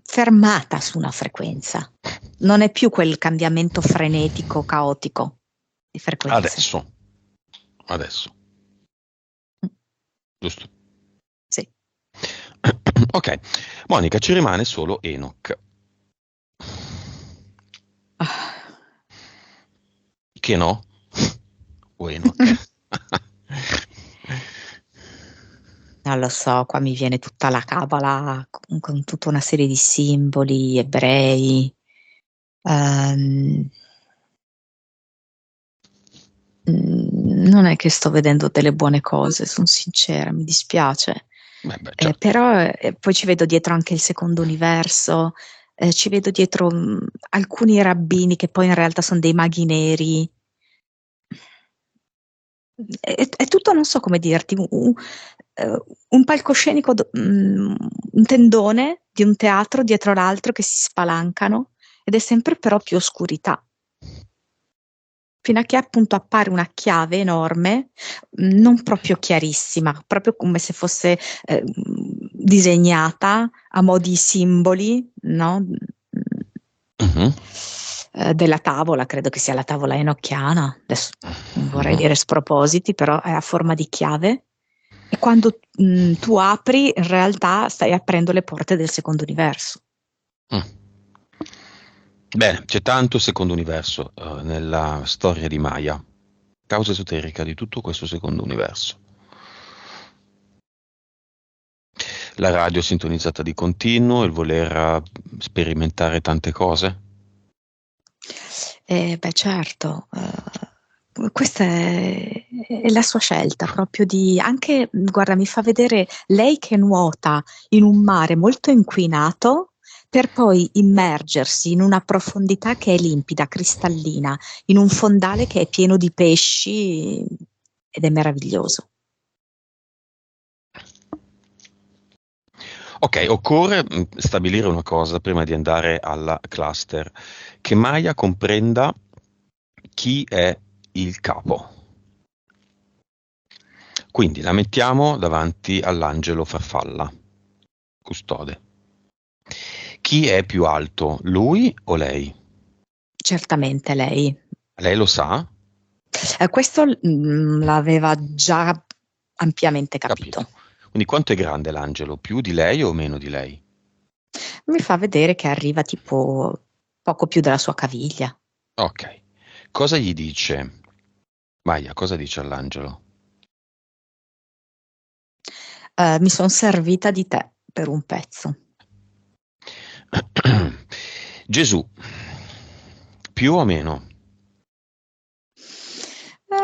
fermata su una frequenza. Non è più quel cambiamento frenetico, caotico di frequenze. Adesso, adesso, Mm, giusto? sì. Ok, Monica, ci rimane solo Enoch. Ah. Che no? O Enoch. Non lo so, qua mi viene tutta la cabala con tutta una serie di simboli ebrei. Ehm, non è che sto vedendo delle buone cose, sono sincera, mi dispiace. Beh, certo. Però poi ci vedo dietro anche il secondo universo, ci vedo dietro alcuni rabbini che poi in realtà sono dei maghi neri. È tutto, non so come dirti, un palcoscenico, un tendone di un teatro dietro l'altro che si spalancano ed è sempre però più oscurità. Fino a che appunto appare una chiave enorme, non proprio chiarissima, proprio come se fosse disegnata a mo' di simboli, no? Mhm, Della tavola, credo che sia la tavola enocchiana, adesso non vorrei mhm, dire spropositi, però è a forma di chiave. E quando tu apri, in realtà stai aprendo le porte del secondo universo. mm. Bene, c'è tanto secondo universo nella storia di Maya, causa esoterica di tutto questo secondo universo. La radio sintonizzata di continuo, il voler sperimentare tante cose. Beh, certo, questa è la sua scelta proprio di anche, guarda, mi fa vedere lei che nuota in un mare molto inquinato per poi immergersi in una profondità che è limpida, cristallina, in un fondale che è pieno di pesci ed è meraviglioso. Ok, occorre stabilire una cosa prima di andare alla cluster, che Maya comprenda chi è il capo. Quindi la mettiamo davanti all'angelo farfalla, custode. Chi è più alto, lui o lei? Certamente lei. Lei lo sa? Questo l'aveva già ampiamente Capito. capito. Quindi quanto è grande l'angelo? Più di lei o meno di lei? Mi fa vedere che arriva tipo poco più della sua caviglia. Ok. Cosa gli dice? Maya, cosa dice all'angelo? Mi son servita di te per un pezzo. Gesù, più o meno?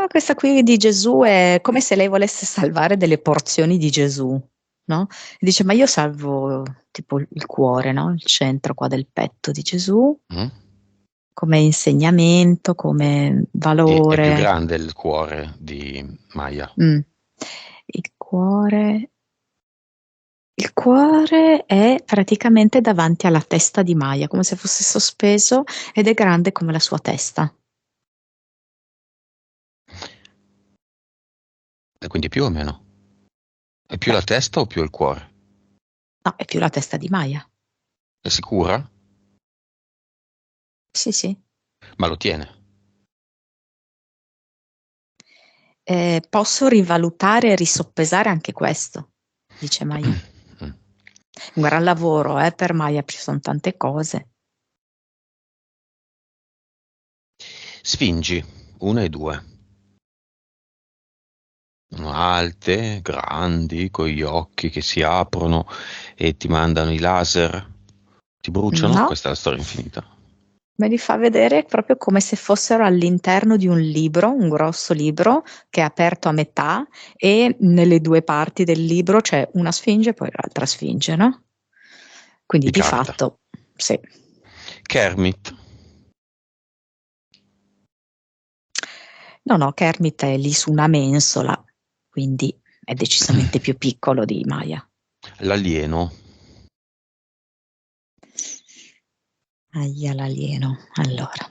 Questa qui di Gesù è come se lei volesse salvare delle porzioni di Gesù, no, dice: "Ma io salvo tipo il cuore, no, il centro qua del petto di Gesù, Mm? come insegnamento, come È più valore". grande il cuore di Maya. Mh. Il cuore il cuore è praticamente davanti alla testa di Maya, come se fosse sospeso ed è grande come la sua testa. E quindi più o meno? È più Beh, la testa o più il cuore? no, è più la testa di Maya. È sicura? Sì, sì. Ma lo tiene. Posso rivalutare e risoppesare anche questo, dice Maya. Mm. Un gran lavoro, per Maya, ci son tante cose. Sfingi, una e due. Sono alte, grandi, con gli occhi che si aprono e ti mandano i laser. Ti bruciano? No, Questa è la storia infinita. me li fa vedere proprio come se fossero all'interno di un libro, un grosso libro che è aperto a metà e nelle 2 parti del libro c'è una sfinge e poi l'altra sfinge, no, quindi Di di carta. fatto sì. Kermit. No, no, Kermit è lì su una mensola, quindi è decisamente più piccolo di Maya. L'alieno. Ahia l'alieno. Allora,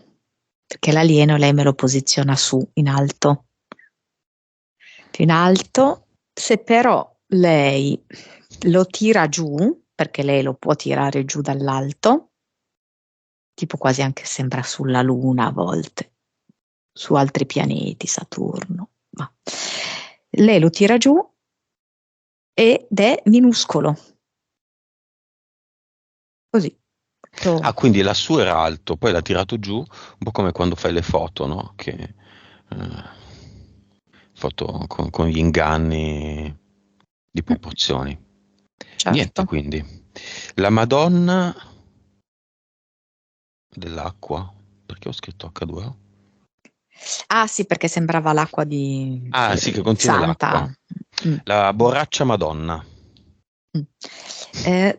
perché l'alieno lei me lo posiziona su, in alto. Più in alto, se però lei lo tira giù, perché lei lo può tirare giù dall'alto, tipo quasi anche sembra sulla Luna a volte, su altri pianeti, Saturno, ma lei lo tira giù ed è minuscolo, così. Ah, Proprio quindi lassù era alto, poi l'ha tirato giù, un po' come quando fai le foto, no? Foto con gli inganni di proporzioni. Niente, certo. quindi. La Madonna dell'acqua, perché ho scritto H2O? Ah sì, perché sembrava l'acqua di Ah, sì, che contiene l'acqua. Santa. Mh. La borraccia Madonna. Mh.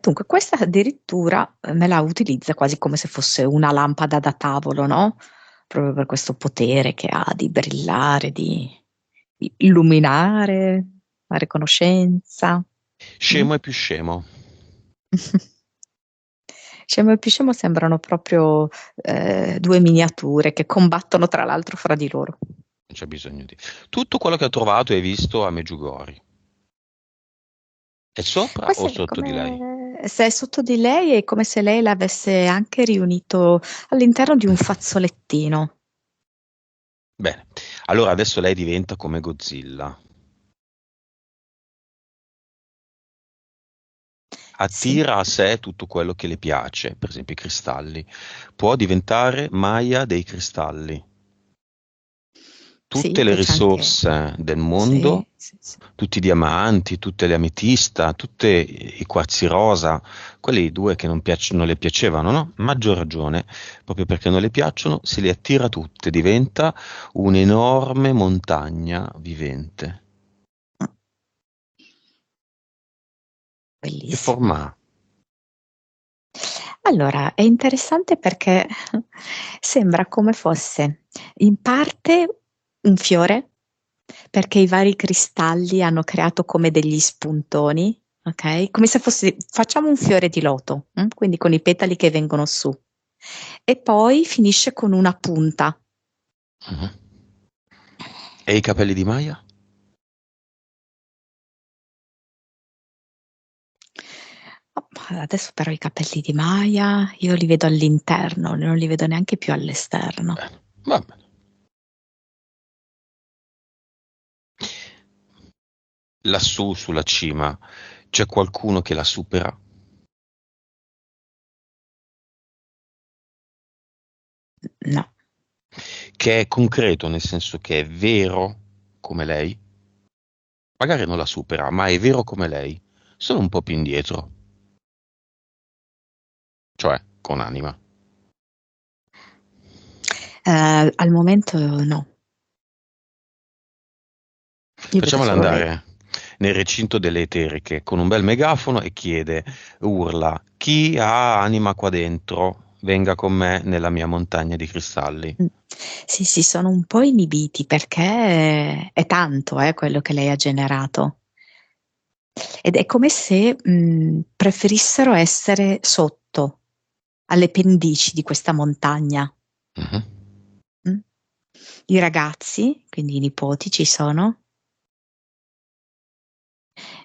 Dunque questa addirittura, me la utilizza quasi come se fosse una lampada da tavolo, no, proprio per questo potere che ha di brillare, di illuminare, fare conoscenza. Mh. Scemo e più scemo. Scemo e più scemo sembrano proprio, 2 miniature che combattono tra l'altro fra di loro. Non c'è bisogno di. Tutto quello che ho trovato e visto a Meggiugori. È sopra o Questa è sotto di lei? come se è sotto di lei, è come se lei l'avesse anche riunito all'interno di un fazzolettino. Bene, allora adesso lei diventa come Godzilla. Sì, attira a sé tutto quello che le piace, per esempio i cristalli. Può diventare Maya dei cristalli. sì, Tutte le e c'è anche risorse del mondo, sì, sì, sì. tutti i diamanti, tutte le ametista, tutti i quarzi rosa, quelli due che non le piacevano, no? Maggior ragione, proprio perché non le piacciono, se le attira tutte, diventa un'enorme montagna vivente. Mh, Che bellissimo. forma ha? Allora, è interessante perché sembra come fosse in parte un fiore, perché i vari cristalli hanno creato come degli spuntoni, okay, come se fosse facciamo un fiore di loto, quindi con i petali che vengono su, e poi finisce con una punta. Mhm. E i capelli di Maya? Oh, adesso però i capelli di Maya io li vedo all'interno, non li vedo neanche più all'esterno. Bene, va bene. Lassù sulla cima c'è qualcuno che la supera, No. che è concreto, nel senso che è vero come lei. Magari non la supera, ma è vero come lei, solo un po' più indietro, cioè con anima. Al momento no. Io vedo Facciamola solo lei. andare nel recinto delle eteriche con un bel megafono e chiede, urla, chi ha anima qua dentro, venga con me nella mia montagna di cristalli. Mh. Sì, sì, sono un po' inibiti perché è tanto, quello che lei ha generato. Ed è come se, preferissero essere sotto, alle pendici di questa montagna. Mhm. Mh. I ragazzi, quindi i nipoti ci sono,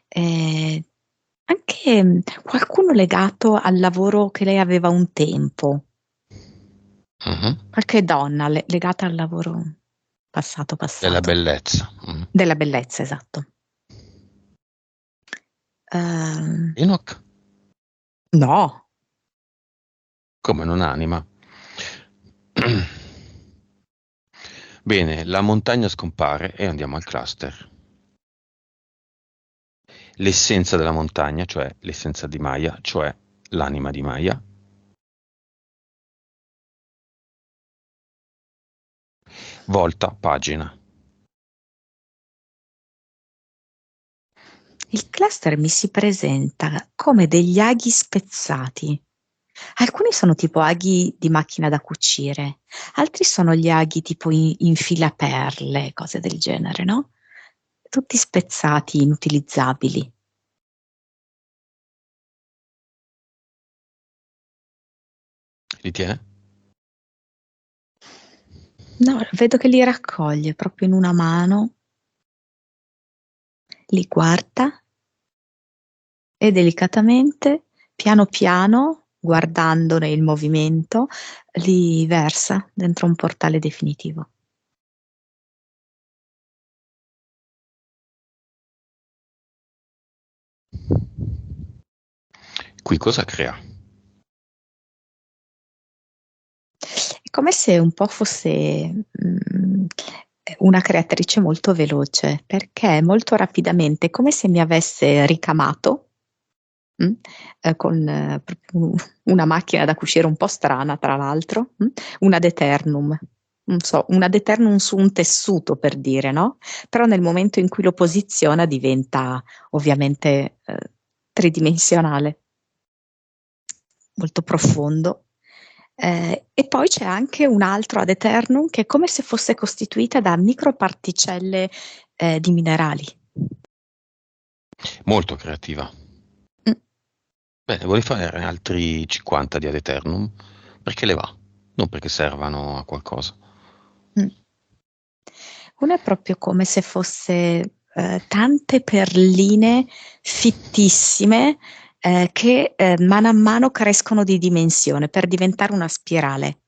ehm, anche, qualcuno legato al lavoro che lei aveva un tempo. Mhm. Qualche donna legata al lavoro Della passato. bellezza. Mhm. Della bellezza, esatto. Ehm, Enoch, no, come non anima. Bene, la montagna scompare e andiamo al cluster. L'essenza della montagna, cioè l'essenza di Maya, cioè l'anima di Maya, volta pagina. il cluster mi si presenta come degli aghi spezzati. Alcuni sono tipo aghi di macchina da cucire, altri sono gli aghi tipo in filaperle, cose del genere, no? Tutti spezzati, inutilizzabili. Li tiene? No, vedo che li raccoglie proprio in una mano, li guarda e delicatamente, piano piano, guardandone il movimento, li versa dentro un portale definitivo. Qui cosa crea? È come se un po' fosse, una creatrice molto veloce, perché molto rapidamente, come se mi avesse ricamato, mh, con proprio una macchina da cucire un po' strana tra l'altro, un ad eternum. Non so, un ad eternum su un tessuto per dire, no, però nel momento in cui lo posiziona diventa ovviamente, tridimensionale. Molto profondo. E poi c'è anche un altro ad eternum che è come se fosse costituita da microparticelle, di minerali. Molto creativa. Mh, Bene, vuoi fare altri 50 di Ad Eternum? Perché le va, non perché servano a qualcosa. mh. Uno è proprio come se fosse, tante perline fittissime, che, mano a mano crescono di dimensione per diventare una spirale.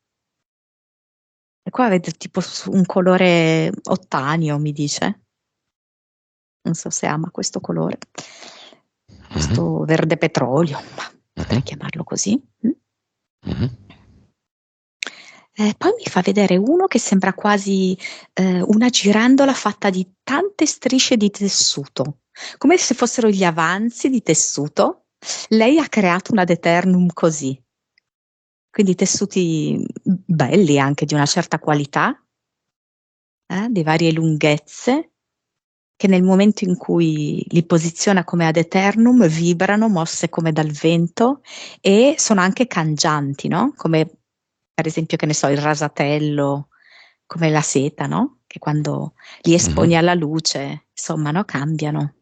E qua vedo tipo su un colore ottanio, mi dice. Non so se ama questo colore. Mhm, questo verde petrolio, ma potrei mhm, chiamarlo così. mhm. Poi mi fa vedere uno che sembra quasi una girandola fatta di tante strisce di tessuto, come se fossero gli avanzi di tessuto. Lei ha creato una Eternum così, quindi tessuti belli anche di una certa qualità, di varie lunghezze, che nel momento in cui li posiziona come ad eternum vibrano, mosse come dal vento, e sono anche cangianti, no? Come per esempio, che ne so, il rasatello, come la seta, no? Che quando li esponi Mhm. alla luce, insomma, no? Cambiano.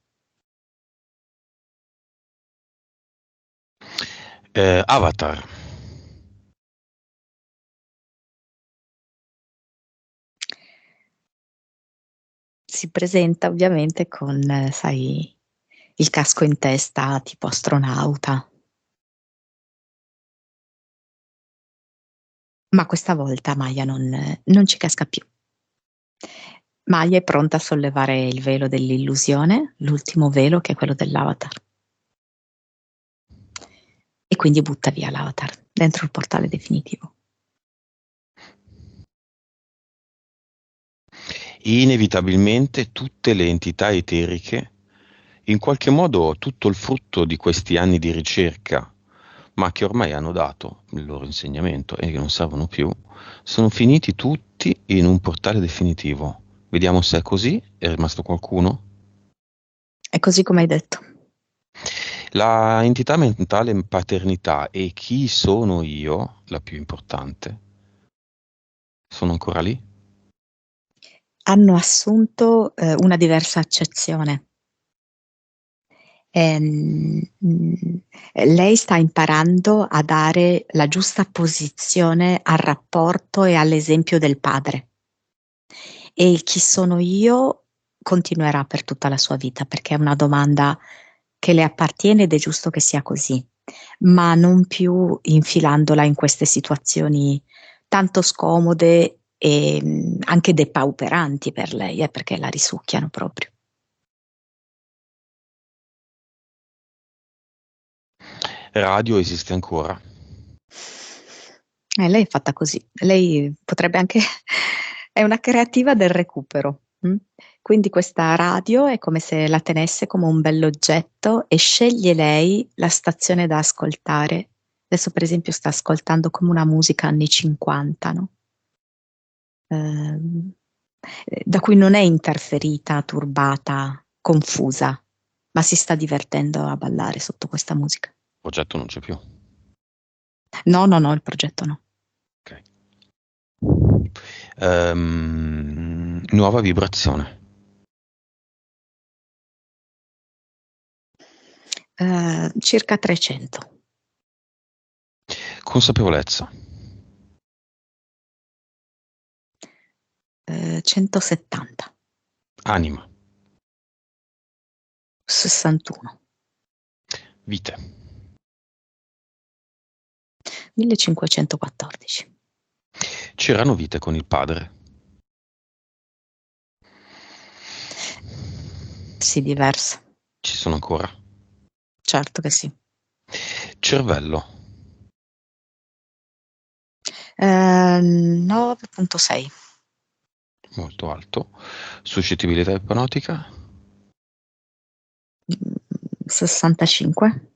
Avatar. Si presenta ovviamente con, sai, il casco in testa tipo astronauta, ma questa volta Maya non ci casca più. Maya è pronta a sollevare il velo dell'illusione, l'ultimo velo che è quello dell'avatar, e quindi butta via l'avatar dentro il portale definitivo. Inevitabilmente tutte le entità eteriche, in qualche modo tutto il frutto di questi anni di ricerca, ma che ormai hanno dato il loro insegnamento e che non servono più, sono finiti tutti in un portale definitivo. Vediamo se è così. È rimasto qualcuno? È così come hai detto. La entità mentale paternità e chi sono io, la più importante, sono ancora lì? Hanno assunto una diversa accezione. Mhmm, lei sta imparando a dare la giusta posizione al rapporto e all'esempio del padre. E il "chi sono io" continuerà per tutta la sua vita, perché è una domanda che le appartiene ed è giusto che sia così, ma non più infilandola in queste situazioni tanto scomode e, anche depauperanti per lei, perché la risucchiano proprio. Radio esiste ancora? Lei è fatta così. Lei potrebbe anche è una creativa del recupero, quindi questa radio è come se la tenesse come un bell'oggetto e sceglie lei la stazione da ascoltare. Adesso per esempio sta ascoltando come una musica anni '50, no, ehm, da cui non è interferita, turbata, confusa, ma si sta divertendo a ballare sotto questa musica. Il progetto non c'è più. No, no, no, il progetto no. Ok. Nuova vibrazione. Circa 300. Consapevolezza. 170, Anima. 61, Vite. 1514. C'erano vite con il padre. Sì, diverso. Ci sono ancora. Certo che sì. Cervello. 9.6, Molto alto. Suscettibilità ipnotica. 65.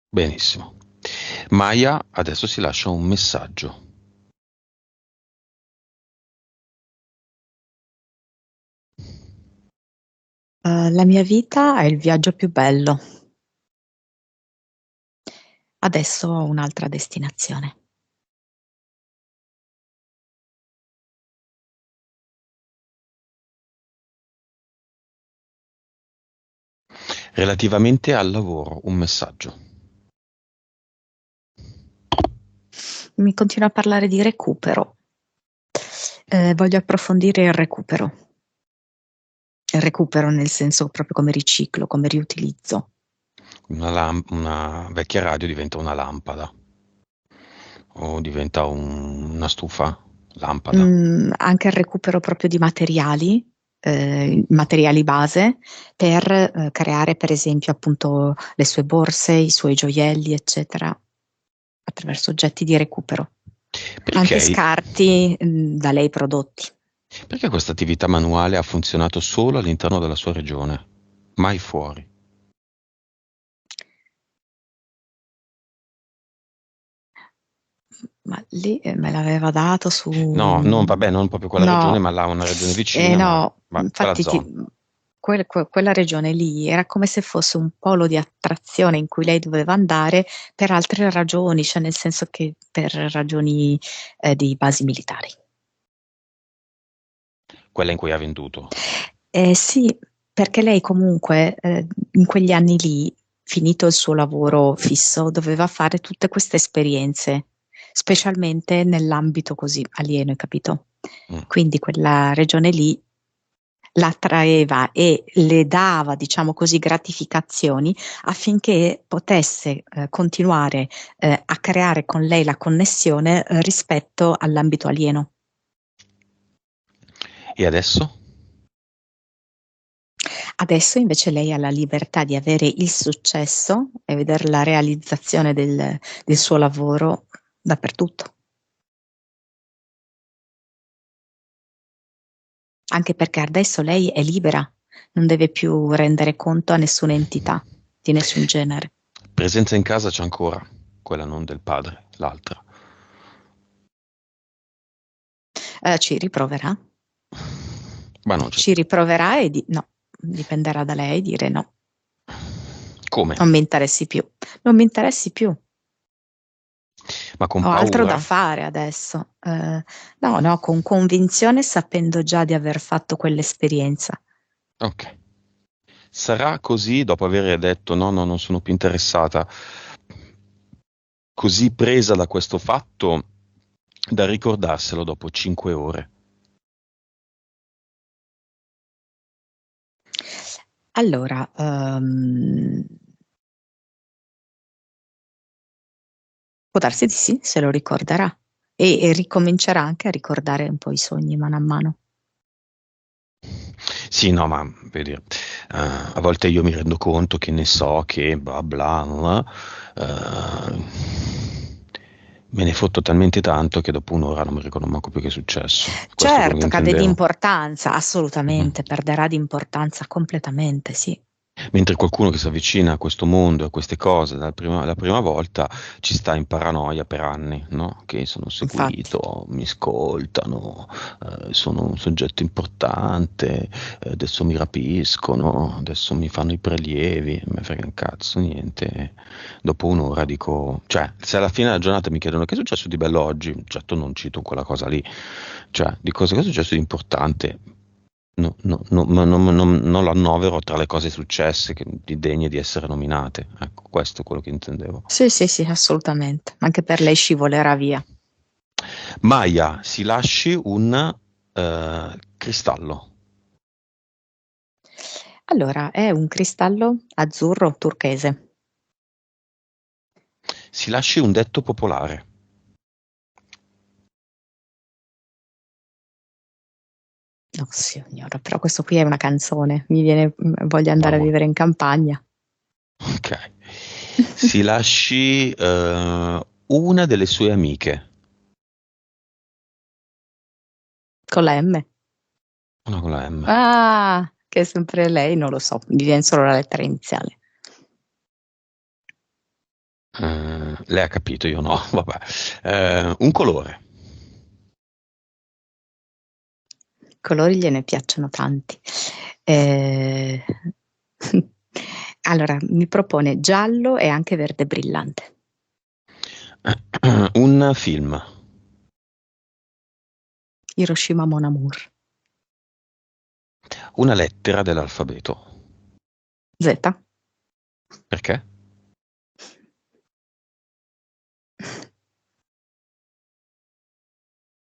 Benissimo. Maya adesso si lascia un messaggio. La mia vita è il viaggio più bello. Adesso ho un'altra destinazione. Relativamente al lavoro, un messaggio. Mi continua a parlare di recupero. Voglio approfondire il recupero. Il recupero nel senso proprio come riciclo, come riutilizzo. Una vecchia radio diventa una lampada o diventa una stufa lampada. Anche il recupero proprio di materiali, materiali base per creare per esempio appunto le sue borse, i suoi gioielli, eccetera, attraverso oggetti di recupero, anche Perché, scarti da lei prodotti. perché questa attività manuale ha funzionato solo all'interno della sua regione, mai fuori? Ma lì me l'aveva dato su... No, vabbè, non proprio quella regione, No, ma là una regione vicina, ma no, quella infatti zona. quella regione lì era come se fosse un polo di attrazione in cui lei doveva andare per altre ragioni, cioè nel senso che per ragioni di basi militari. Quella in cui ha venduto. Sì, perché lei comunque in quegli anni lì, finito il suo lavoro fisso, doveva fare tutte queste esperienze, specialmente nell'ambito così alieno, hai capito? Mm. Quindi quella regione lì la attraeva e le dava, diciamo così, gratificazioni affinché potesse continuare a creare con lei la connessione rispetto all'ambito alieno. E adesso? Adesso invece lei ha la libertà di avere il successo e vedere la realizzazione del suo lavoro dappertutto. Anche perché adesso lei è libera, non deve più rendere conto a nessuna entità di nessun genere. Presenza in casa c'è ancora, quella non del padre, l'altra. Ci riproverà. Ma non c'è Ci più. riproverà e no, dipenderà da lei dire no, Come? non mi interessi più. Non mi interessi più. Ma con Ho altro da paura? fare adesso. No, con convinzione, sapendo già di aver fatto quell'esperienza. Ok. Sarà così dopo aver detto no, no, non sono più interessata, così presa da questo fatto da ricordarselo dopo 5 ore. Allora, può darsi di sì, se lo ricorderà e ricomincerà anche a ricordare un po' i sogni mano a mano. Sì, no, ma vedi, a volte io mi rendo conto che ne so che bla bla, bla, me ne fotto talmente tanto che dopo un'ora non mi ricordo manco più che è successo. Questo è quello che Certo, cade di intendevo. importanza, Mhm. assolutamente, perderà di importanza completamente, sì. Mentre qualcuno che si avvicina a questo mondo, a queste cose la prima volta, ci sta in paranoia per anni, no? Che sono Infatti. seguito, mi ascoltano, sono un soggetto importante, adesso mi rapiscono, adesso mi fanno i prelievi, me frega un cazzo, niente. Dopo un'ora dico, cioè, se alla fine della giornata mi chiedono che è successo di bello oggi, certo non cito quella cosa lì, cioè, di cosa che è successo di importante. No, no, no, ma non lo annovero tra le cose successe degne di essere nominate. Ecco, questo è quello che intendevo. Sì, sì, sì, assolutamente. Anche per lei scivolerà via. Maya, si lasci un cristallo. Allora, è un cristallo azzurro turchese. Si lasci un detto popolare. Oh, signora, però questo qui è una canzone. Mi viene, voglio andare a Mamma. vivere in campagna. Ok. Si lasci una delle sue amiche. Con la M. Una con la M. Ah, che è sempre lei, non lo so, mi viene solo la lettera iniziale. Lei ha capito, io no. Vabbè. Un colore. I colori gliene piacciono tanti. Eh, Allora, mi propone giallo e anche verde brillante. Un film. Hiroshima Mon Amour. Una lettera dell'alfabeto. Z. Perché?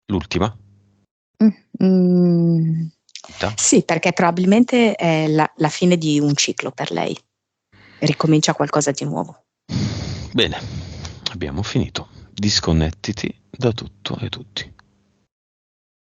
L'ultima? Mm, Vita? sì, perché probabilmente è la fine di un ciclo per lei. Ricomincia qualcosa di nuovo. Bene, abbiamo finito. Disconnettiti da tutto e tutti.